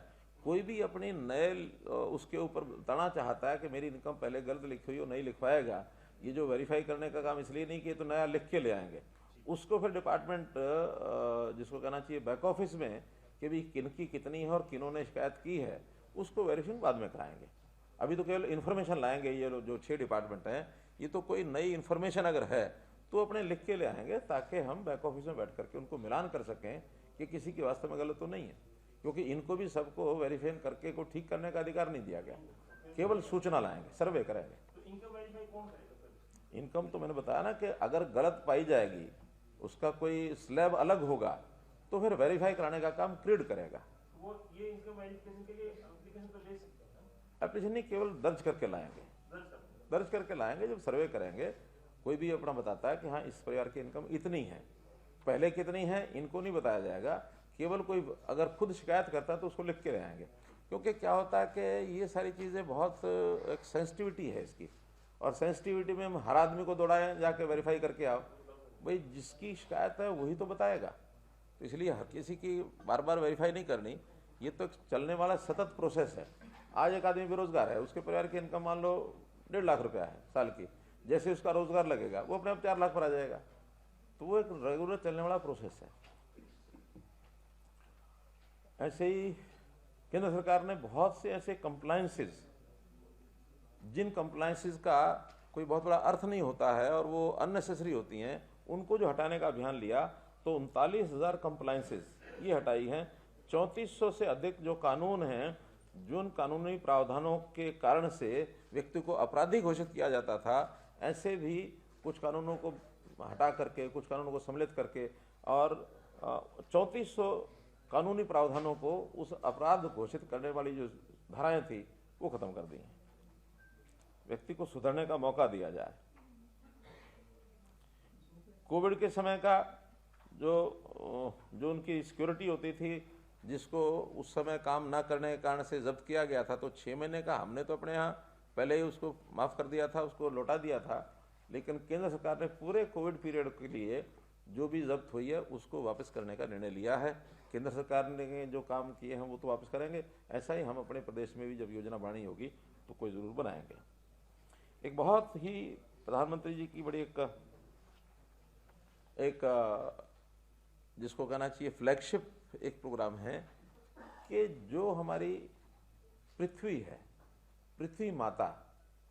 कोई भी अपनी नए उसके ऊपर बताना चाहता है कि मेरी इनकम पहले गलत लिखी हुई हो, नहीं लिखवाएगा। ये जो वेरीफाई करने का काम इसलिए नहीं किया तो नया लिख के ले आएंगे, उसको फिर डिपार्टमेंट जिसको कहना चाहिए बैक ऑफिस में कि भी किनकी कितनी है और किन्होंने शिकायत की है, उसको वेरिफिकेशन बाद में कराएंगे। अभी तो केवल इन्फॉर्मेशन लाएंगे। ये जो 6 डिपार्टमेंट हैं, ये तो कोई नई इन्फॉर्मेशन अगर है तो अपने लिख के ले आएंगे, ताकि हम बैक ऑफिस में बैठ करके उनको मिलान कर सकें कि किसी की वास्तव में गलत तो नहीं है, क्योंकि इनको भी सबको वेरीफाई करके को ठीक करने का अधिकार नहीं दिया गया, केवल सूचना लाएंगे, सर्वे करेंगे। इनकम तो मैंने बताया ना कि अगर गलत पाई जाएगी, उसका कोई स्लैब अलग होगा, तो फिर वेरीफाई कराने का काम क्रीड करेगा। वो ये इनकम वेरिफिकेशन के लिए एप्लीकेशन तो ले सकते हैं, एप्लीकेशन नहीं, केवल दर्ज करके लाएंगे, दर्ज करके लाएंगे। जब सर्वे करेंगे कोई भी अपना बताता है कि हाँ इस परिवार की इनकम इतनी है, पहले कितनी है इनको नहीं बताया जाएगा, केवल कोई अगर खुद शिकायत करता है तो उसको लिख के ले आएंगे। क्योंकि क्या होता है कि ये सारी चीज़ें बहुत एक सेंसिटिविटी है इसकी, और सेंसिटिविटी में हम हर आदमी को दौड़ाएं जाके वेरीफाई करके आओ, भाई जिसकी शिकायत है वही तो बताएगा। तो इसलिए हर किसी की बार बार वेरीफाई नहीं करनी, ये तो एक चलने वाला सतत प्रोसेस है। आज एक आदमी बेरोजगार है, उसके परिवार की इनकम मान लो 1.5 लाख रुपया है साल की, जैसे उसका रोजगार लगेगा वो अपने आप 4 लाख पर आ जाएगा। तो वो एक रेगुलर चलने वाला प्रोसेस है। ऐसे ही केंद्र सरकार ने बहुत से ऐसे कंप्लायंसेस, जिन कंप्लायंसेस का कोई बहुत बड़ा अर्थ नहीं होता है और वो अननेसेसरी होती हैं, उनको जो हटाने का अभियान लिया, तो 39,000 कंप्लायंसेस ये हटाई हैं। 3400 से अधिक जो कानून हैं, जिन कानूनी प्रावधानों के कारण से व्यक्ति को अपराधी घोषित किया जाता था, ऐसे भी कुछ कानूनों को हटा करके, कुछ कानूनों को सम्मिलित करके, और 3400 कानूनी प्रावधानों को उस अपराध घोषित करने वाली जो धाराएं थी वो खत्म कर दी हैं। व्यक्ति को सुधरने का मौका दिया जाए। कोविड के समय का जो उनकी सिक्योरिटी होती थी, जिसको उस समय काम ना करने के कारण से जब्त किया गया था, तो 6 महीने का हमने तो अपने यहाँ पहले ही उसको माफ़ कर दिया था, उसको लौटा दिया था। लेकिन केंद्र सरकार ने पूरे कोविड पीरियड के लिए जो भी जब्त हुई है उसको वापस करने का निर्णय लिया है केंद्र सरकार ने जो काम किए हैं वो तो वापस करेंगे, ऐसा ही हम अपने प्रदेश में भी जब योजना बनानी होगी तो कोई ज़रूर बनाएंगे। एक बहुत ही प्रधानमंत्री जी की बड़ी एक जिसको कहना चाहिए फ्लैगशिप एक प्रोग्राम है कि जो हमारी पृथ्वी है, पृथ्वी माता,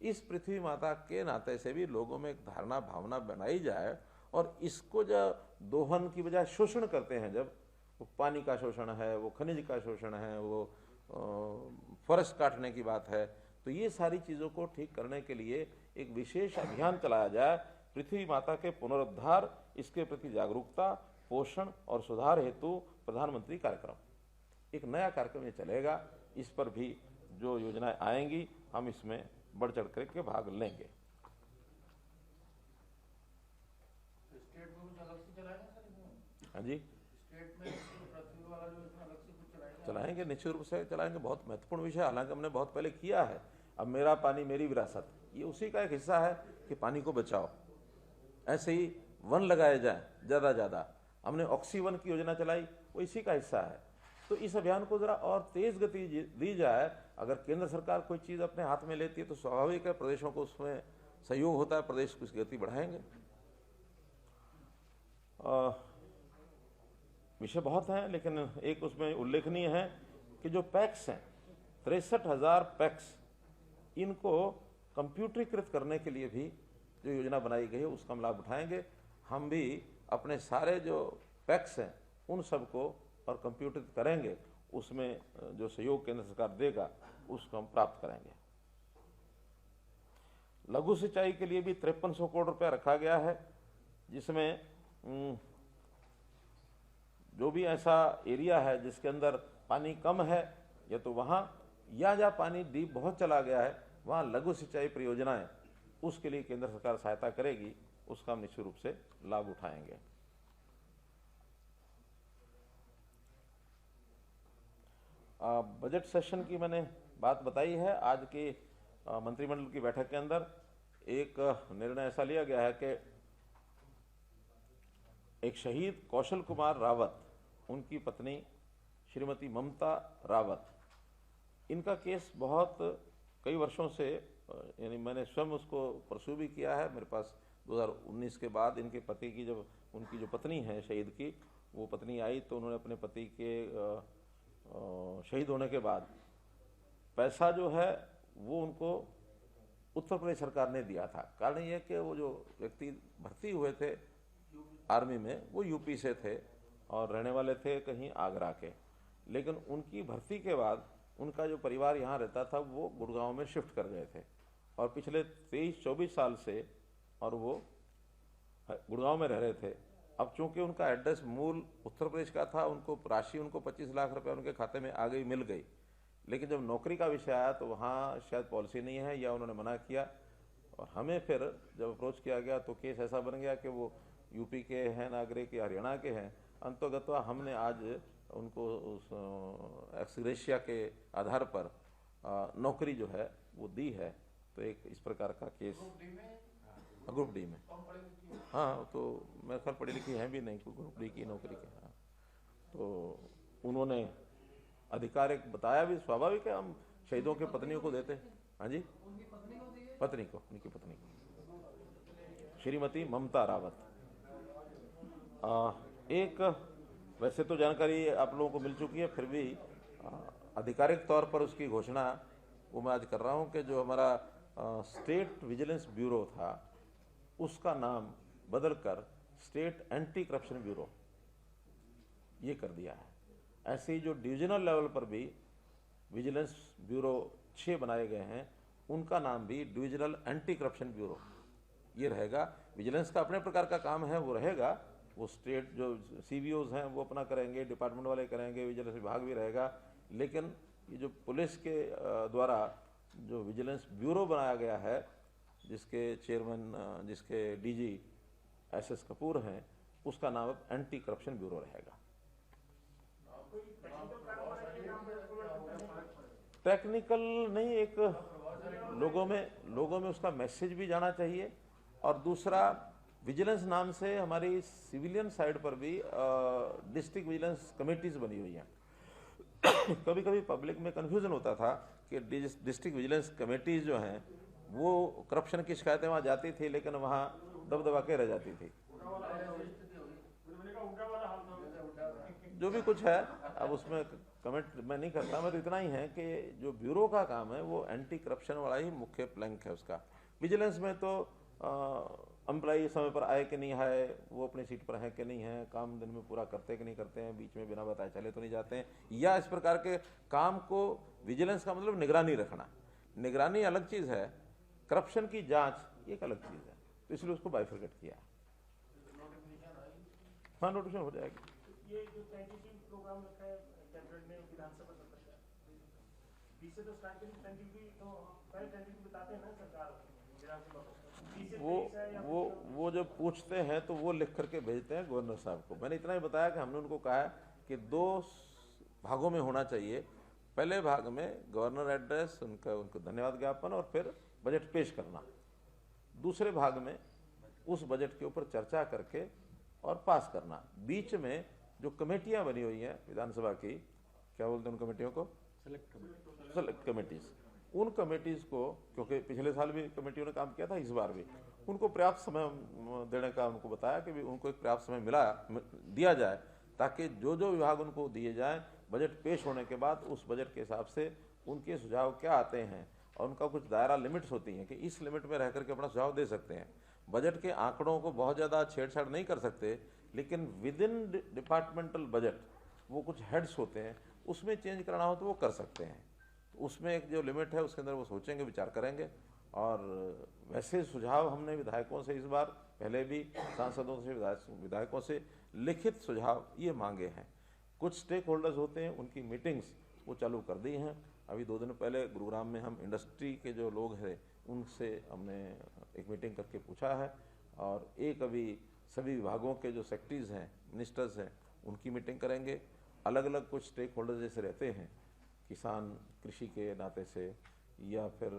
इस पृथ्वी माता के नाते से भी लोगों में एक धारणा भावना बनाई जाए, और इसको जब दोहन की बजाय शोषण करते हैं, जब वो पानी का शोषण है, वो खनिज का शोषण है, वो फॉरेस्ट काटने की बात है, तो ये सारी चीज़ों को ठीक करने के लिए एक विशेष अभियान चलाया जाए, पृथ्वी माता के पुनरुद्धार, इसके प्रति जागरूकता, पोषण और सुधार हेतु प्रधानमंत्री कार्यक्रम, एक नया कार्यक्रम ये चलेगा। इस पर भी जो योजनाएं आएंगी हम इसमें बढ़ चढ़ करके भाग लेंगे। स्टेट में कुछ अलग से चलाएंगे सर? हाँ जी, स्टेट में पृथ्वी वाला जो इसमें अलग से कुछ चलाएंगे? चलाएंगे, निश्चित रूप से चलाएंगे। बहुत महत्वपूर्ण विषय, हालांकि हमने बहुत पहले किया है। अब मेरा पानी मेरी विरासत, ये उसी का एक हिस्सा है कि पानी को बचाओ। ऐसे ही वन लगाए जाए ज़्यादा ज़्यादा, हमने ऑक्सीवन की योजना चलाई, वो इसी का हिस्सा है। तो इस अभियान को ज़रा और तेज़ गति दी जाए। अगर केंद्र सरकार कोई चीज़ अपने हाथ में लेती है तो स्वाभाविक है प्रदेशों को उसमें सहयोग होता है, प्रदेश की गति बढ़ाएंगे। विषय बहुत हैं, लेकिन एक उसमें उल्लेखनीय है कि जो पैक्स हैं 63,000 पैक्स, इनको कंप्यूटरीकृत करने के लिए भी जो योजना बनाई गई है उसका हम लाभ उठाएंगे। हम भी अपने सारे जो पैक्स हैं उन सबको और कंप्यूटरित करेंगे, उसमें जो सहयोग केंद्र सरकार देगा उसको हम प्राप्त करेंगे। लघु सिंचाई के लिए भी 5300 करोड़ रुपया रखा गया है, जिसमें जो भी ऐसा एरिया है जिसके अंदर पानी कम है, या तो वहाँ या जहाँ पानी डीप बहुत चला गया है वहाँ लघु सिंचाई परियोजनाएं, उसके लिए केंद्र सरकार सहायता करेगी, उसका हम निश्चित रूप से लाभ उठाएंगे। बजट सेशन की मैंने बात बताई है। आज की मंत्रिमंडल की बैठक के अंदर एक निर्णय ऐसा लिया गया है कि एक शहीद कौशल कुमार रावत, उनकी पत्नी श्रीमती ममता रावत, इनका केस बहुत कई वर्षों से, यानी मैंने स्वयं उसको परस्यू भी किया है। मेरे पास 2019 के बाद इनके पति की, जब उनकी जो पत्नी है शहीद की, वो पत्नी आई तो उन्होंने अपने पति के शहीद होने के बाद पैसा जो है वो उनको उत्तर प्रदेश सरकार ने दिया था। कारण ये कि वो जो व्यक्ति भर्ती हुए थे आर्मी में वो यूपी से थे और रहने वाले थे कहीं आगरा के, लेकिन उनकी भर्ती के बाद उनका जो परिवार यहाँ रहता था वो गुड़गांव में शिफ्ट कर गए थे, और पिछले 23-24 साल से और वो गुड़गांव में रह रहे थे। अब चूंकि उनका एड्रेस मूल उत्तर प्रदेश का था, उनको राशि उनको 25 लाख रुपए उनके खाते में आ गई, मिल गई, लेकिन जब नौकरी का विषय आया तो वहाँ शायद पॉलिसी नहीं है या उन्होंने मना किया, और हमें फिर जब अप्रोच किया गया तो केस ऐसा बन गया कि वो यूपी के हैं नागरिक या हरियाणा के हैं। अंततः हमने आज उनको उस एक्स ग्रेशिया के आधार पर नौकरी जो है वो दी है। तो एक इस प्रकार का केस ग्रुप डी में, हाँ, तो मेरे ख्याल पढ़ी लिखी है भी नहीं, ग्रुप डी की नौकरी के। हाँ, तो उन्होंने अधिकार एक बताया भी, स्वाभाविक है, हम शहीदों के पत्नियों को देते। हाँ जी, पत्नी को, उनकी पत्नी को, श्रीमती ममता रावत। एक वैसे तो जानकारी आप लोगों को मिल चुकी है, फिर भी आधिकारिक तौर पर उसकी घोषणा वो मैं आज कर रहा हूँ कि जो हमारा स्टेट विजिलेंस ब्यूरो था उसका नाम बदलकर स्टेट एंटी करप्शन ब्यूरो ये कर दिया है। ऐसे ही जो डिविजनल लेवल पर भी विजिलेंस ब्यूरो 6 बनाए गए हैं, उनका नाम भी डिविजनल एंटी करप्शन ब्यूरो ये रहेगा। विजिलेंस का अपने प्रकार का काम है, वो रहेगा, वो स्टेट जो CBOs हैं वो अपना करेंगे, डिपार्टमेंट वाले करेंगे, विजिलेंस विभाग भी रहेगा, लेकिन ये जो पुलिस के द्वारा जो विजिलेंस ब्यूरो बनाया गया है, जिसके चेयरमैन, जिसके DG SS कपूर हैं, उसका नाम अब एंटी करप्शन ब्यूरो रहेगा। टेक्निकल नहीं, एक लोगों में उसका मैसेज भी जाना चाहिए, और दूसरा विजिलेंस नाम से हमारी सिविलियन साइड पर भी डिस्ट्रिक्ट विजिलेंस कमेटीज बनी हुई हैं। कभी कभी पब्लिक में कंफ्यूजन होता था कि डिस्ट्रिक्ट विजिलेंस कमेटीज जो हैं वो करप्शन की शिकायतें वहाँ जाती थी, लेकिन वहाँ दबदबा के रह जाती थी। जो भी कुछ है, अब उसमें कमेंट मैं नहीं करता। मैं तो इतना ही है कि जो ब्यूरो का काम है वो एंटी करप्शन वाला ही मुख्य प्लैंक है उसका। विजिलेंस में तो एम्प्लॉई समय पर आए कि नहीं आए, वो अपनी सीट पर है कि नहीं है, काम दिन में पूरा करते कि नहीं करते हैं, बीच में बिना बताए चले तो नहीं जाते हैं, या इस प्रकार के काम को विजिलेंस का मतलब निगरानी रखना। निगरानी अलग चीज़ है, करप्शन की जांच एक अलग चीज़ है, तो इसलिए उसको बाइफरकेट किया। हाँ, नोटिफिकेशन हो जाएगी। ये जो टेंटेटिव प्रोग्राम रखा है कैबिनेट में विधानसभा सत्र का, 20 से तो स्टार्ट करें। टेंटेटिव तो पहले टेंटेटिव बताते हैं ना सरकार विधानसभा सत्र, वो जब पूछते हैं तो वो लिख करके भेजते हैं गवर्नर साहब को। मैंने इतना ही बताया कि हमने उनको कहा है कि 2 भागों में होना चाहिए। पहले भाग में गवर्नर एड्रेस, उनको धन्यवाद ज्ञापन और फिर बजट पेश करना। दूसरे भाग में उस बजट के ऊपर चर्चा करके और पास करना। बीच में जो कमेटियां बनी हुई हैं विधानसभा की, क्या बोलते हैं उन कमेटियों को, सेलेक्ट कमेटीज, उन कमेटीज को, क्योंकि पिछले साल भी कमेटियों ने काम किया था, इस बार भी उनको पर्याप्त समय देने का उनको बताया कि भी उनको एक पर्याप्त समय दिया जाए, ताकि जो जो विभाग उनको दिए जाएं, बजट पेश होने के बाद उस बजट के हिसाब से उनके सुझाव क्या आते हैं, और उनका कुछ दायरा लिमिट्स होती हैं कि इस लिमिट में रह करके अपना सुझाव दे सकते हैं। बजट के आंकड़ों को बहुत ज़्यादा छेड़छाड़ नहीं कर सकते, लेकिन विद इन डिपार्टमेंटल बजट वो कुछ हेड्स होते हैं, उसमें चेंज कराना हो तो वो कर सकते हैं। तो उसमें एक जो लिमिट है उसके अंदर वो सोचेंगे, विचार करेंगे। और वैसे सुझाव हमने विधायकों से इस बार, पहले भी सांसदों से, विधायकों से लिखित सुझाव ये मांगे हैं। कुछ स्टेक होल्डर्स होते हैं, उनकी मीटिंग्स वो चालू कर दी हैं। अभी 2 दिन पहले गुरुग्राम में हम इंडस्ट्री के जो लोग हैं उनसे हमने एक मीटिंग करके पूछा है, और एक अभी सभी विभागों के जो सेक्रेटरीज हैं, मिनिस्टर्स हैं, उनकी मीटिंग करेंगे। अलग अलग कुछ स्टेक होल्डर्स जैसे रहते हैं, किसान कृषि के नाते से, या फिर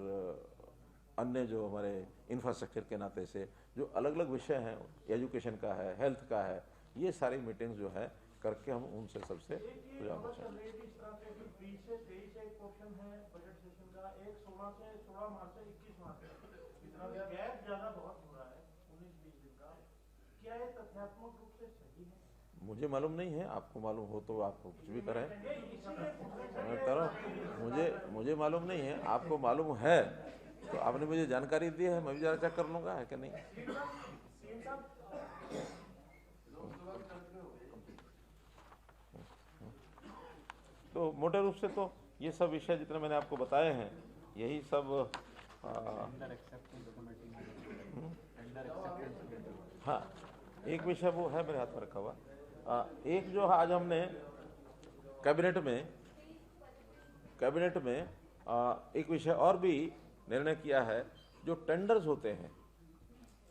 अन्य जो हमारे इंफ्रास्ट्रक्चर के नाते से जो अलग अलग विषय हैं, एजुकेशन का है, हेल्थ का है, ये सारी मीटिंग्स जो है करके हम उनसे सबसे सुझाव पूछेंगे। मुझे मालूम नहीं है, आपको मालूम हो तो आप कुछ भी करें, मैं करो। मुझे मालूम नहीं है, आपको मालूम है तो आपने मुझे जानकारी दी है, मैं भी जरा चेक कर लूँगा है कि नहीं। तो मोटे रूप से तो ये सब विषय जितने मैंने आपको बताए हैं, यही सब हाँ, एक विषय वो है मेरे हाथ में रखा हुआ। एक जो आज हमने कैबिनेट में एक विषय और भी निर्णय किया है, जो टेंडर्स होते हैं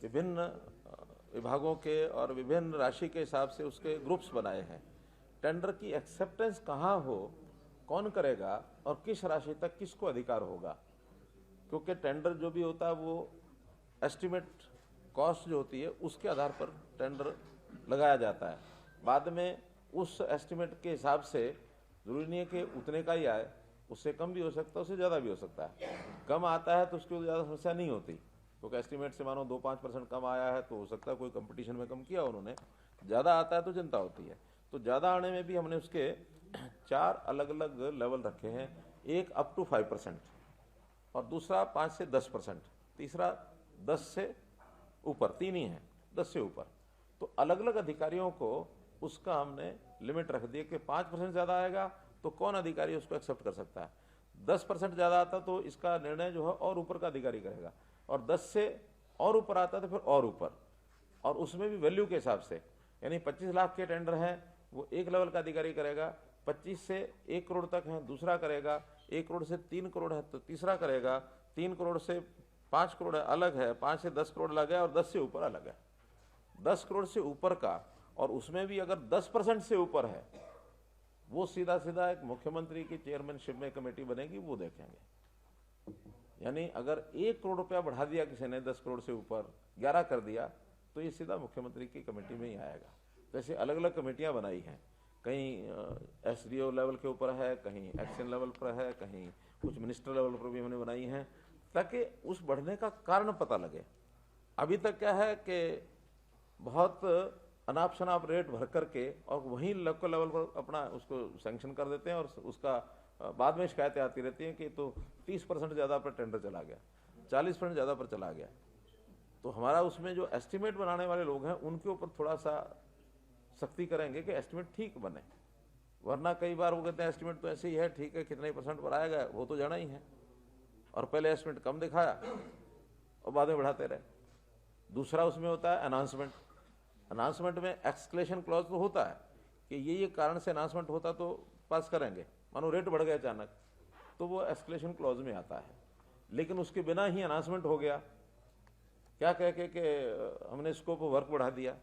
विभिन्न विभागों के और विभिन्न राशि के हिसाब से उसके ग्रुप्स बनाए हैं। टेंडर की एक्सेप्टेंस कहाँ हो, कौन करेगा और किस राशि तक किसको अधिकार होगा, क्योंकि टेंडर जो भी होता है वो एस्टिमेट कॉस्ट जो होती है उसके आधार पर टेंडर लगाया जाता है। बाद में उस एस्टिमेट के हिसाब से जरूरी नहीं है कि उतने का ही आए, उससे कम भी हो सकता है, उससे ज़्यादा भी हो सकता है। कम आता है तो उसकी ज़्यादा समस्या नहीं होती, क्योंकि एस्टिमेट से मानो 2-5% कम आया है तो हो सकता है कोई कंपटीशन में कम किया उन्होंने। ज़्यादा आता है तो चिंता होती है। तो ज़्यादा आने में भी हमने उसके 4 अलग अलग लेवल रखे हैं। एक अप टू 5%, और दूसरा 5 से 10%, तीसरा 10 से ऊपर, 3 ही है 10 से ऊपर। तो अलग अलग अधिकारियों को उसका हमने लिमिट रख दी कि 5% ज़्यादा आएगा तो कौन अधिकारी उसको एक्सेप्ट कर सकता है, 10% ज़्यादा आता तो इसका निर्णय जो है और ऊपर का अधिकारी करेगा, और 10 से और ऊपर आता तो फिर और ऊपर, और उसमें भी वैल्यू के हिसाब से। यानी 25 लाख के टेंडर हैं वो एक लेवल का अधिकारी करेगा, 25 से 1 करोड़ तक हैं दूसरा करेगा, 1 करोड़ से 3 करोड़ है तो तीसरा करेगा, 3 करोड़ से 5 करोड़ अलग है, 5 से 10 करोड़ अलग है, और 10 से ऊपर अलग है। 10 करोड़ से ऊपर का, और उसमें भी अगर 10% से ऊपर है, वो सीधा सीधा एक मुख्यमंत्री की चेयरमैनशिप में कमेटी बनेगी, वो देखेंगे। यानी अगर 1 करोड़ रुपया बढ़ा दिया किसी ने 10 करोड़ से ऊपर 11 कर दिया, तो ये सीधा मुख्यमंत्री की कमेटी में ही आएगा। तो ऐसे अलग अलग कमेटियां बनाई हैं, कहीं एसडीओ लेवल के ऊपर है, कहीं एक्शन लेवल पर है, कहीं कुछ मिनिस्टर लेवल पर भी हमने बनाई हैं, ताकि उस बढ़ने का कारण पता लगे। अभी तक क्या है कि बहुत अनाप शनाप रेट भर करके और वहीं लोकल लेवल पर अपना उसको सैंक्शन कर देते हैं, और उसका बाद में शिकायतें आती रहती हैं कि तो 30% ज़्यादा पर टेंडर चला गया, 40% ज़्यादा पर चला गया। तो हमारा उसमें जो एस्टिमेट बनाने वाले लोग हैं उनके ऊपर थोड़ा सा सख्ती करेंगे कि एस्टिमेट ठीक बने, वरना कई बार वो कहते हैं एस्टिमेट तो ऐसे ही है, ठीक है, कितने % पर आएगा वो तो जाना ही है, और पहले एस्टिमेट कम दिखाया और बाद में बढ़ाते रहे। दूसरा उसमें होता है अनाउंसमेंट। अनाउंसमेंट में एक्सक्लेशन क्लॉज तो होता है कि ये कारण से अनाउंसमेंट होता तो पास करेंगे, मानो रेट बढ़ गया अचानक तो वो एक्सक्लेशन क्लॉज में आता है। लेकिन उसके बिना ही अनाउंसमेंट हो गया, क्या कह के कि हमने स्कोप ऑफ वर्क बढ़ा दिया,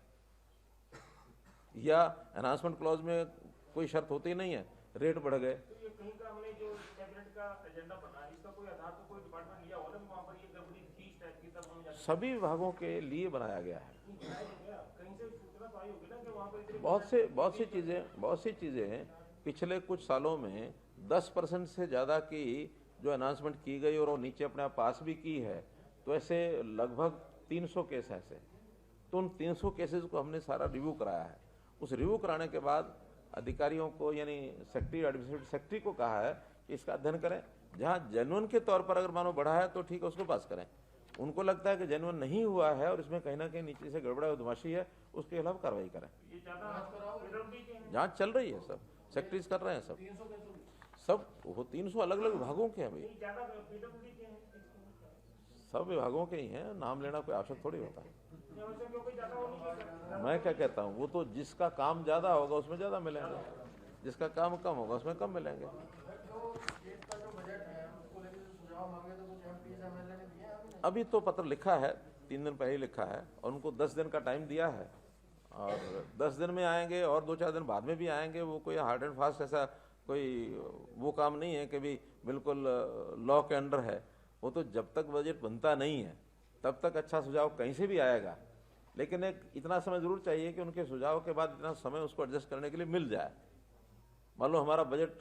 या अनाउंसमेंट क्लॉज में कोई शर्त होती नहीं है, रेट बढ़ गए। तो ये कहीं का हमने जो कैबिनेट का एजेंडा बना इसका कोई आधार तो कोई डिपार्टमेंट लिया होगा वहाँ पर ये गड़बड़ी थी इस टाइप की, तब हम सभी विभागों के लिए बनाया गया है। कहीं से सूचना तो आई होगी ना कि वहाँ पर बहुत सी चीज़ें पिछले कुछ सालों में 10% से ज़्यादा की जो अनाउंसमेंट की गई और वो नीचे अपने आप पास भी की है, तो ऐसे लगभग 300 केस हैं ऐसे। तो उन 300 केसेस को हमने सारा रिव्यू कराया है। उस रिव्यू कराने के बाद अधिकारियों को यानी सेक्रेटरी एडमिनिस्ट्रेटिव सेक्रेटरी को कहा है कि इसका अध्ययन करें, जहाँ जेन्युइन के तौर पर अगर मानो बढ़ा है तो ठीक है उसको पास करें, उनको लगता है कि जेन्युइन नहीं हुआ है और इसमें कहीं ना कहीं नीचे से गड़बड़ा बदमाशी है, उसके खिलाफ कार्रवाई करें। जांच चल रही है, सब सेक्रेटरीज कर रहे हैं, सब वो 300 अलग अलग विभागों के हैं भाई, सब विभागों के ही हैं, नाम लेना कोई आवश्यक थोड़ी होता है। मैं क्या कहता हूँ, वो तो जिसका काम ज्यादा होगा उसमें ज्यादा मिलेंगे, जिसका काम कम होगा उसमें कम मिलेंगे। अभी तो पत्र लिखा है, 3 दिन पहले लिखा है, और उनको 10 दिन का टाइम दिया है, और 10 दिन में आएंगे और 2-4 दिन बाद में भी आएंगे। वो कोई हार्ड एंड फास्ट ऐसा कोई वो काम नहीं है कि भी बिल्कुल लॉ के अंडर है। वो तो जब तक बजट बनता नहीं है तब तक अच्छा सुझाव कहीं से भी आएगा, लेकिन एक इतना समय जरूर चाहिए कि उनके सुझाव के बाद इतना समय उसको एडजस्ट करने के लिए मिल जाए। मान लो हमारा बजट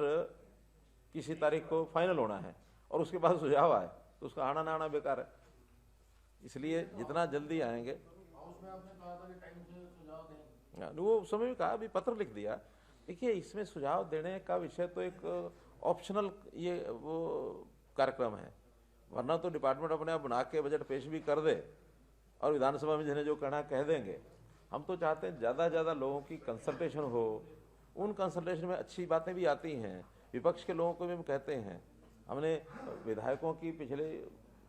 किसी तारीख को फाइनल होना है और उसके बाद सुझाव आए तो उसका आना ना आना बेकार है, इसलिए जितना जल्दी आएंगे। वो समय भी कहा, अभी पत्र लिख दिया। देखिए, इसमें सुझाव देने का विषय तो एक ऑप्शनल ये वो कार्यक्रम है, वरना तो डिपार्टमेंट अपने आप बना के बजट पेश भी कर दे और विधानसभा में जिन्हें जो कहना कह देंगे। हम तो चाहते हैं ज़्यादा से ज़्यादा लोगों की कंसल्टेशन हो, उन कंसल्टेशन में अच्छी बातें भी आती हैं, विपक्ष के लोगों को भी हम कहते हैं। हमने विधायकों की पिछले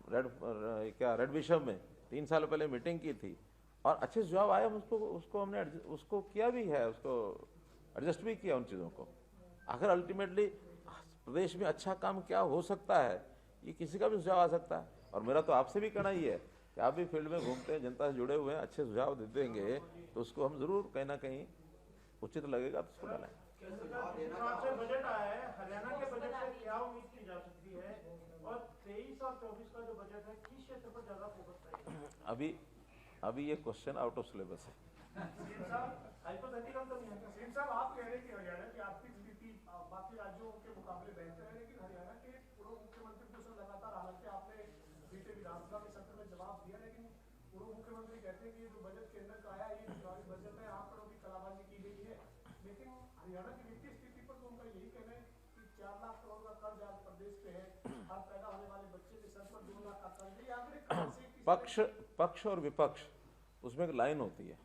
रेड बिशप में 3 साल पहले मीटिंग की थी और अच्छे सुझाव आए, हम उसको हमने उसको किया भी है, उसको एडजस्ट भी किया उन चीज़ों को। आखिर अल्टीमेटली प्रदेश में अच्छा काम क्या हो सकता है, ये किसी का भी सुझाव आ सकता है। और मेरा तो आपसे भी कहना ही है कि आप भी फील्ड में घूमते हैं, जनता से जुड़े हुए हैं, अच्छे सुझाव दे देंगे तो उसको हम जरूर कहीं ना कहीं उचित लगेगा तो उसको डालें। बजट आया है, हरियाणा के बजट से क्या उम्मीद की जा सकती है, और 23 और 24 का जो बजट है किस क्षेत्र पर ज्यादा फोकस करेगा? अभी ये क्वेश्चन आउट ऑफ सिलेबस है। हाइपोथेटिकल तो नहीं है। सीएम साहब, आप कह रहे हैं कि हरियाणा की आर्थिक स्थिति बाकी राज्यों के मुकाबले बेहतर है, लेकिन हरियाणा के पूर्व मुख्यमंत्री को उसमें लगातार, हालांकि आपने बीते विधानसभा के सत्र में जवाब दिया, लेकिन पूर्व मुख्यमंत्री कहते हैं कि जो बजट केंद्र का आया ये चुनावी बजट है, आंकड़ों की कलाबाजी की गई है। लेकिन हरियाणा की वित्तीय स्थिति पर तो उनका यही कहना है कि 4 लाख करोड़ का कर्ज आज प्रदेश पे है, हर पैदा होने वाले बच्चे के सर पर 2 लाख का कर्ज है। पक्ष और विपक्ष, उसमें एक लाइन होती है,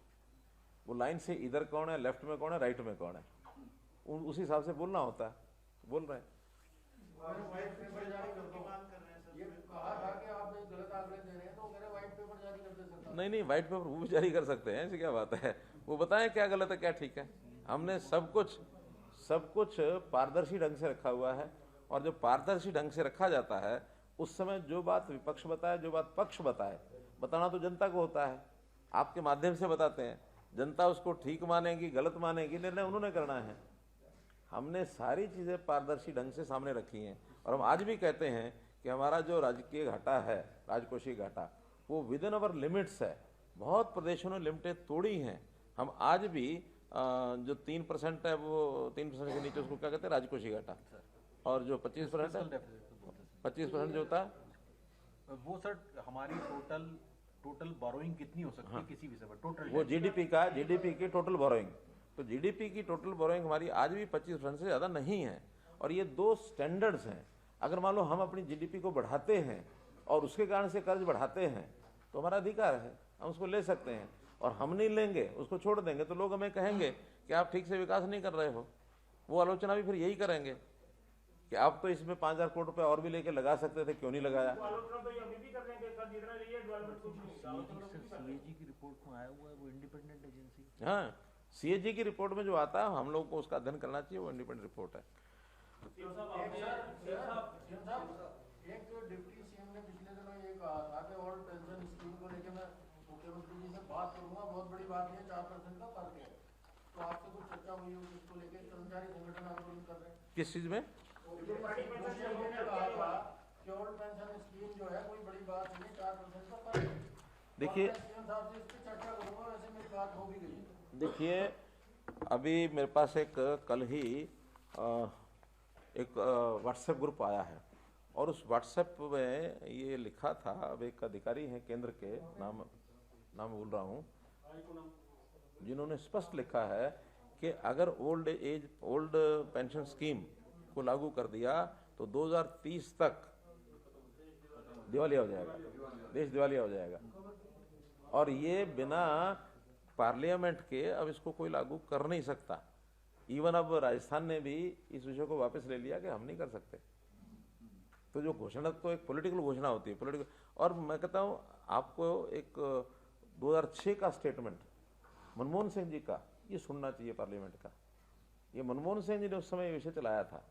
वो लाइन से इधर कौन है, लेफ्ट में कौन है, राइट में कौन है, उस हिसाब से बोलना होता है। बोल रहे हैं नहीं, व्हाइट पेपर वो भी जारी कर सकते हैं, ऐसी क्या बात है। वो बताएं क्या गलत है क्या ठीक है। हमने सब कुछ पारदर्शी ढंग से रखा हुआ है, और जब पारदर्शी ढंग से रखा जाता है उस समय जो बात विपक्ष बताए, जो बात पक्ष बताए, बताना तो जनता को होता है। आपके माध्यम से बताते हैं, जनता उसको ठीक मानेगी गलत मानेगी, निर्णय उन्होंने करना है। हमने सारी चीज़ें पारदर्शी ढंग से सामने रखी हैं, और हम आज भी कहते हैं कि हमारा जो राजकीय घाटा है, राजकोषीय घाटा, वो विद इन अवर लिमिट्स है। बहुत प्रदेशों ने लिमिटें तोड़ी हैं। हम आज भी जो 3% है वो 3% के नीचे उसको क्या कहते हैं, राजकोषीय घाटा, और जो 25% है, 25% जो होता है वो सर हमारी टोटल बोरोइंग कितनी हो सकती है किसी विषय पर, टोटल वो जीडीपी की टोटल बोरोइंग। तो जीडीपी की टोटल बोरोइंग हमारी आज भी 25% से ज़्यादा नहीं है। और ये दो स्टैंडर्ड्स हैं। अगर मान लो हम अपनी जीडीपी को बढ़ाते हैं और उसके कारण से कर्ज बढ़ाते हैं तो हमारा अधिकार है, हम उसको ले सकते हैं। और हम नहीं लेंगे, उसको छोड़ देंगे, तो लोग हमें कहेंगे कि आप ठीक से विकास नहीं कर रहे हो। वो आलोचना भी फिर यही करेंगे कि आप तो इसमें 5,000 करोड़ रुपए और भी लेके लगा सकते थे, क्यों नहीं लगाया। आलोचना तो ये अभी भी कर रहे हैं कि सर जितना लिए डेवलपमेंट कुछ नहीं होगा। आलोचना तो भी कर रहे हैं। सीएजी की रिपोर्ट में आया हुआ है, वो इंडिपेंडेंट एजेंसी। हाँ, सीएजी की रिपोर्ट में जो आता है हम लोग को उसका अध्ययन करना चाहिए, वो इंडिपेंडेंट रिपोर्ट है। एक डिप्टी सीएम ने पिछले दिनों ये कहा था कि ओल्ड पेंशन स्कीम को लेकर मैं मुख्यमंत्री जी से बात करूंगा, बहुत बड़ी बात नहीं है, 4% का फर्क है। तो आपसे कुछ चर्चा हुई है इसको लेकर? कर्मचारी संगठन आंदोलन कर रहे हैं किस चीज में? ने कहा था कि ओल्ड पेंशन स्कीम जो है कोई बड़ी बात नहीं है, 4% का फर्क है। देखिए सीएम साहब से इस पर चर्चा करूंगा, वैसे मेरी बात हो भी गई है। देखिए, अभी मेरे पास कल ही एक व्हाट्सएप ग्रुप आया है और उस व्हाट्सएप में ये लिखा था, अब एक अधिकारी हैं केंद्र के, नाम भूल रहा हूँ, जिन्होंने स्पष्ट लिखा है कि अगर ओल्ड पेंशन स्कीम को लागू कर दिया तो 2030 तक दिवालिया हो जाएगा, देश दिवालिया हो जाएगा। और ये बिना पार्लियामेंट के अब इसको कोई लागू कर नहीं सकता। इवन अब राजस्थान ने भी इस विषय को वापस ले लिया कि हम नहीं कर सकते। तो जो घोषणा तो एक पॉलिटिकल घोषणा होती है, पॉलिटिकल। और मैं कहता हूँ आपको एक 2006 का स्टेटमेंट मनमोहन सिंह जी का ये सुनना चाहिए पार्लियामेंट का। ये मनमोहन सिंह जी ने उस समय ये विषय चलाया था।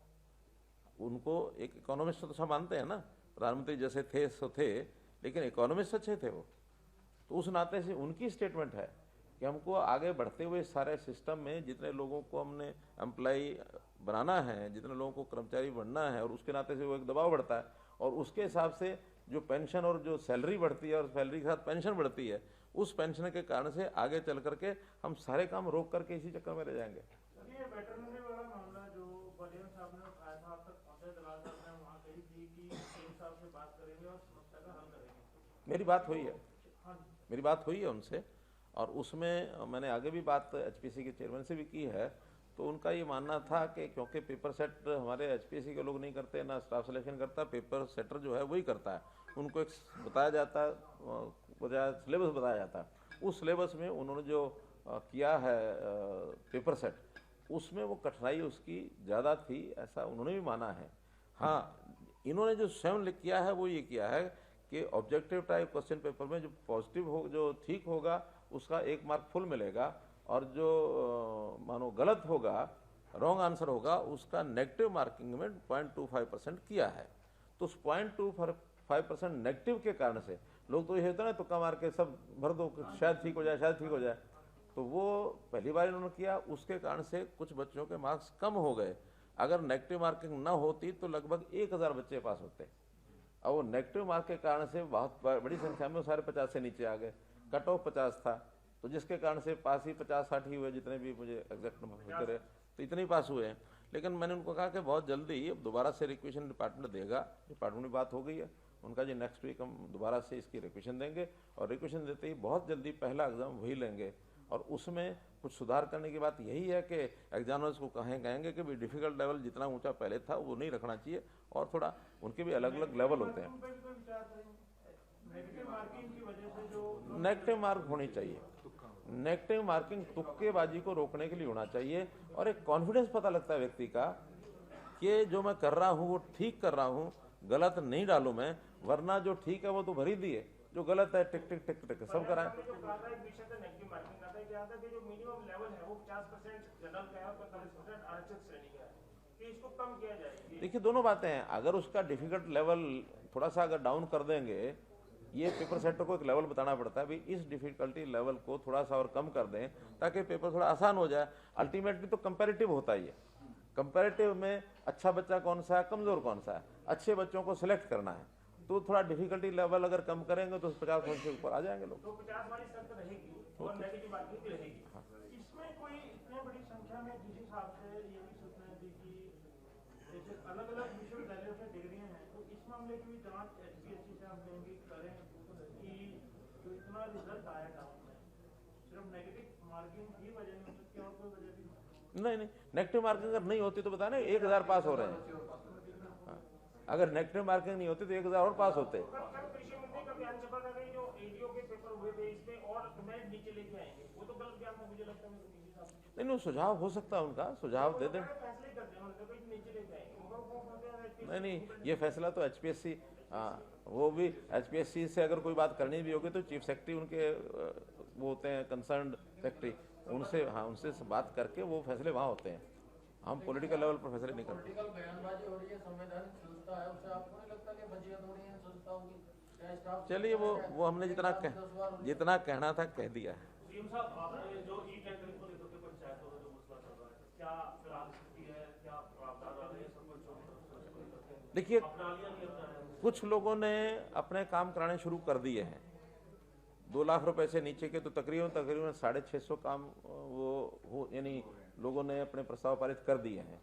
उनको एक इकोनॉमिस्ट तो सब मानते हैं ना, प्रधानमंत्री जैसे थे सो थे, लेकिन इकोनॉमिस्ट अच्छे थे वो। तो उस नाते से उनकी स्टेटमेंट है कि हमको आगे बढ़ते हुए सारे सिस्टम में जितने लोगों को हमने एम्प्लॉय बनाना है, जितने लोगों को कर्मचारी बनना है, और उसके नाते से वो एक दबाव बढ़ता है, और उसके हिसाब से जो पेंशन और जो सैलरी बढ़ती है और सैलरी के साथ पेंशन बढ़ती है, उस पेंशन के कारण से आगे चल करके हम सारे काम रोक करके इसी चक्कर में रह जाएंगे। ये वेटरनरी वाला मामला जो बलियान साहब ने उठाया था, आप तक पहुंचे, दलाल साहब ने वहाँ कही थी कि सीएम साहब से बात करेंगे और समस्या का हल करेंगे। मेरी बात हुई है, मेरी बात हुई है उनसे, और उसमें मैंने आगे भी बात एचपीसी के चेयरमैन से भी की है। तो उनका ये मानना था कि क्योंकि पेपर सेट हमारे एचपीसी के लोग नहीं करते, ना स्टाफ सिलेक्शन करता, पेपर सेटर जो है वही करता है। उनको एक बताया जाता है, सिलेबस बताया जाता है, उस सिलेबस में उन्होंने जो किया है पेपर सेट, उसमें वो कठिनाई उसकी ज़्यादा थी, ऐसा उन्होंने भी माना है। हाँ, इन्होंने जो स्वयं किया है वो ये किया है कि ऑब्जेक्टिव टाइप क्वेश्चन पेपर में जो पॉजिटिव हो, जो ठीक होगा उसका 1 मार्क फुल मिलेगा, और जो मानो गलत होगा, रॉन्ग आंसर होगा, उसका नेगेटिव मार्किंग में 0.25% किया है। तो उस 0.25% नेगेटिव के कारण से लोग तो ये होता है ना, तुक्का मार के सब भर दो, शायद ठीक हो जाए, शायद ठीक हो जाए। तो वो पहली बार इन्होंने किया, उसके कारण से कुछ बच्चों के मार्क्स कम हो गए। अगर नेगेटिव मार्किंग ना होती तो लगभग 1,000 बच्चे पास होते, और वो नेगेटिव मार्क के कारण से बहुत बड़ी संख्या में वो सारे 50 से नीचे आ गए। कट ऑफ 50 था, तो जिसके कारण से पास ही 50-60 ही हुए, जितने भी मुझे एग्जैक्ट नंबर फिगर है, तो इतने ही पास हुए हैं। लेकिन मैंने उनको कहा कि बहुत जल्दी अब दोबारा से रिक्वेशन डिपार्टमेंट देगा, डिपार्टमेंट में बात हो गई है उनका जी, नेक्स्ट वीक हम दोबारा से इसकी रिक्वेशन देंगे, और रिक्वेशन देते ही बहुत जल्दी पहला एग्जाम वही लेंगे। और उसमें कुछ सुधार करने की बात यही है कि एग्जामिनर्स को कहेंगे कि भी डिफिकल्ट लेवल जितना ऊंचा पहले था वो नहीं रखना चाहिए, और थोड़ा उनके भी अलग अलग लेवल होते हैं। नेगेटिव मार्क होनी चाहिए, नेगेटिव मार्किंग तुक्केबाजी को रोकने के लिए होना चाहिए, और एक कॉन्फिडेंस पता लगता है व्यक्ति का कि जो मैं कर रहा हूँ वो ठीक कर रहा हूँ, गलत नहीं डालू मैं, वरना जो ठीक है वो तो भर ही दिए, जो गलत है टिक टिक टिक टिक सब कराएं। देखिए, दोनों बातें हैं। अगर उसका डिफिकल्ट लेवल थोड़ा सा अगर डाउन कर देंगे, ये पेपर सेटर को एक लेवल बताना पड़ता है, भाई इस डिफिकल्टी लेवल को थोड़ा सा और कम कर दें ताकि पेपर थोड़ा आसान हो जाए। अल्टीमेटली तो कंपैरेटिव होता ही है, कंपैरेटिव में अच्छा बच्चा कौन सा है, कमजोर कौन सा है, अच्छे बच्चों को सिलेक्ट करना है, तो थोड़ा डिफिकल्टी लेवल अगर कम करेंगे तो 50% से ऊपर आ जाएंगे लोग। तो 50 वाली शर्त रहेगी और नेगेटिव मार्किंग भी रहेगी। इसमें कोई इतने बड़ी संख्या में जिस हिसाब से ये भी सूचना थी कि जैसे अलग अलग विश्वविद्यालयों से डिग्रियां हैं, तो इस मामले की भी जांच HPSC से आप कहेंगे करें कि जो इतना रिजल्ट आया था उसमें सिर्फ नेगेटिव मार्किंग की वजह नहीं हो सकती और कोई वजह भी नहीं, नेगेटिव मार्किंग अगर नहीं होती तो बता ना 1000 पास हो रहे हैं। हाँ, अगर नेगेटिव मार्किंग नहीं होती तो 1000 और पास होते। कृषि मंत्री का बयान छपा था कि जो ADO के पेपर हुए थे इसमें और कमेंट नीचे लेके आएंगे, वो तो गलत बयान था मुझे लगता है। नहीं, सुझाव हो सकता है उनका, सुझाव दे दें। फैसले करते हैं मतलब नीचे लेके आएंगे। नहीं, ये फैसला तो HPSC, वो भी HPSC से अगर कोई बात करनी भी होगी तो चीफ सेक्रेटरी उनके वो होते हैं, कंसर्न्ड सेक्रेटरी, उनसे उनसे बात करके वो फैसले वहाँ होते हैं। हम पॉलिटिकल लेवल पर फैसले नहीं करते। पॉलिटिकल बयानबाजी हो रही है, संवैधानिक संस्था है, उससे आपको नहीं लगता कि वजीयत हो रही है संस्थाओं की? क्या स्टाफ चलिए, वो हमने जितना कहना था कह दिया है। सीएम साहब, आपने जो ई-टेंडरिंग को लेकर के पंचायतों में जो मसला चल रहा है, क्या फिलहाल स्थिति है, क्या प्रावधान आ रहे हैं सरपंचों? देखिए, अपना लिया नहीं अपना है? कुछ लोगों ने अपने काम कराने शुरू कर दिए हैं। 2 लाख रुपए से नीचे के तो तकरीबन 650 काम वो यानी लोगों ने अपने प्रस्ताव पारित कर दिए हैं,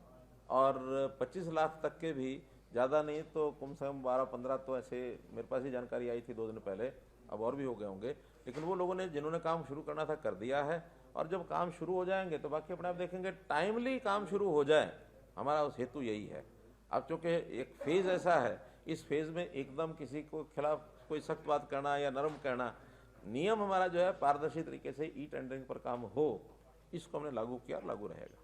और 25 लाख तक के भी ज़्यादा नहीं तो कम से कम 12-15 तो ऐसे मेरे पास ही जानकारी आई थी 2 दिन पहले, अब और भी हो गए होंगे। लेकिन वो लोगों ने जिन्होंने काम शुरू करना था कर दिया है, और जब काम शुरू हो जाएंगे तो बाकी अपने आप देखेंगे। टाइमली काम शुरू हो जाए, हमारा उस हेतु यही है। अब चूँकि एक फेज़ ऐसा है, इस फेज़ में एकदम किसी को खिलाफ कोई सख्त बात करना या नरम कहना, नियम हमारा जो है पारदर्शी तरीके से ई-टेंडरिंग पर काम हो, इसको हमने लागू किया और लागू रहेगा।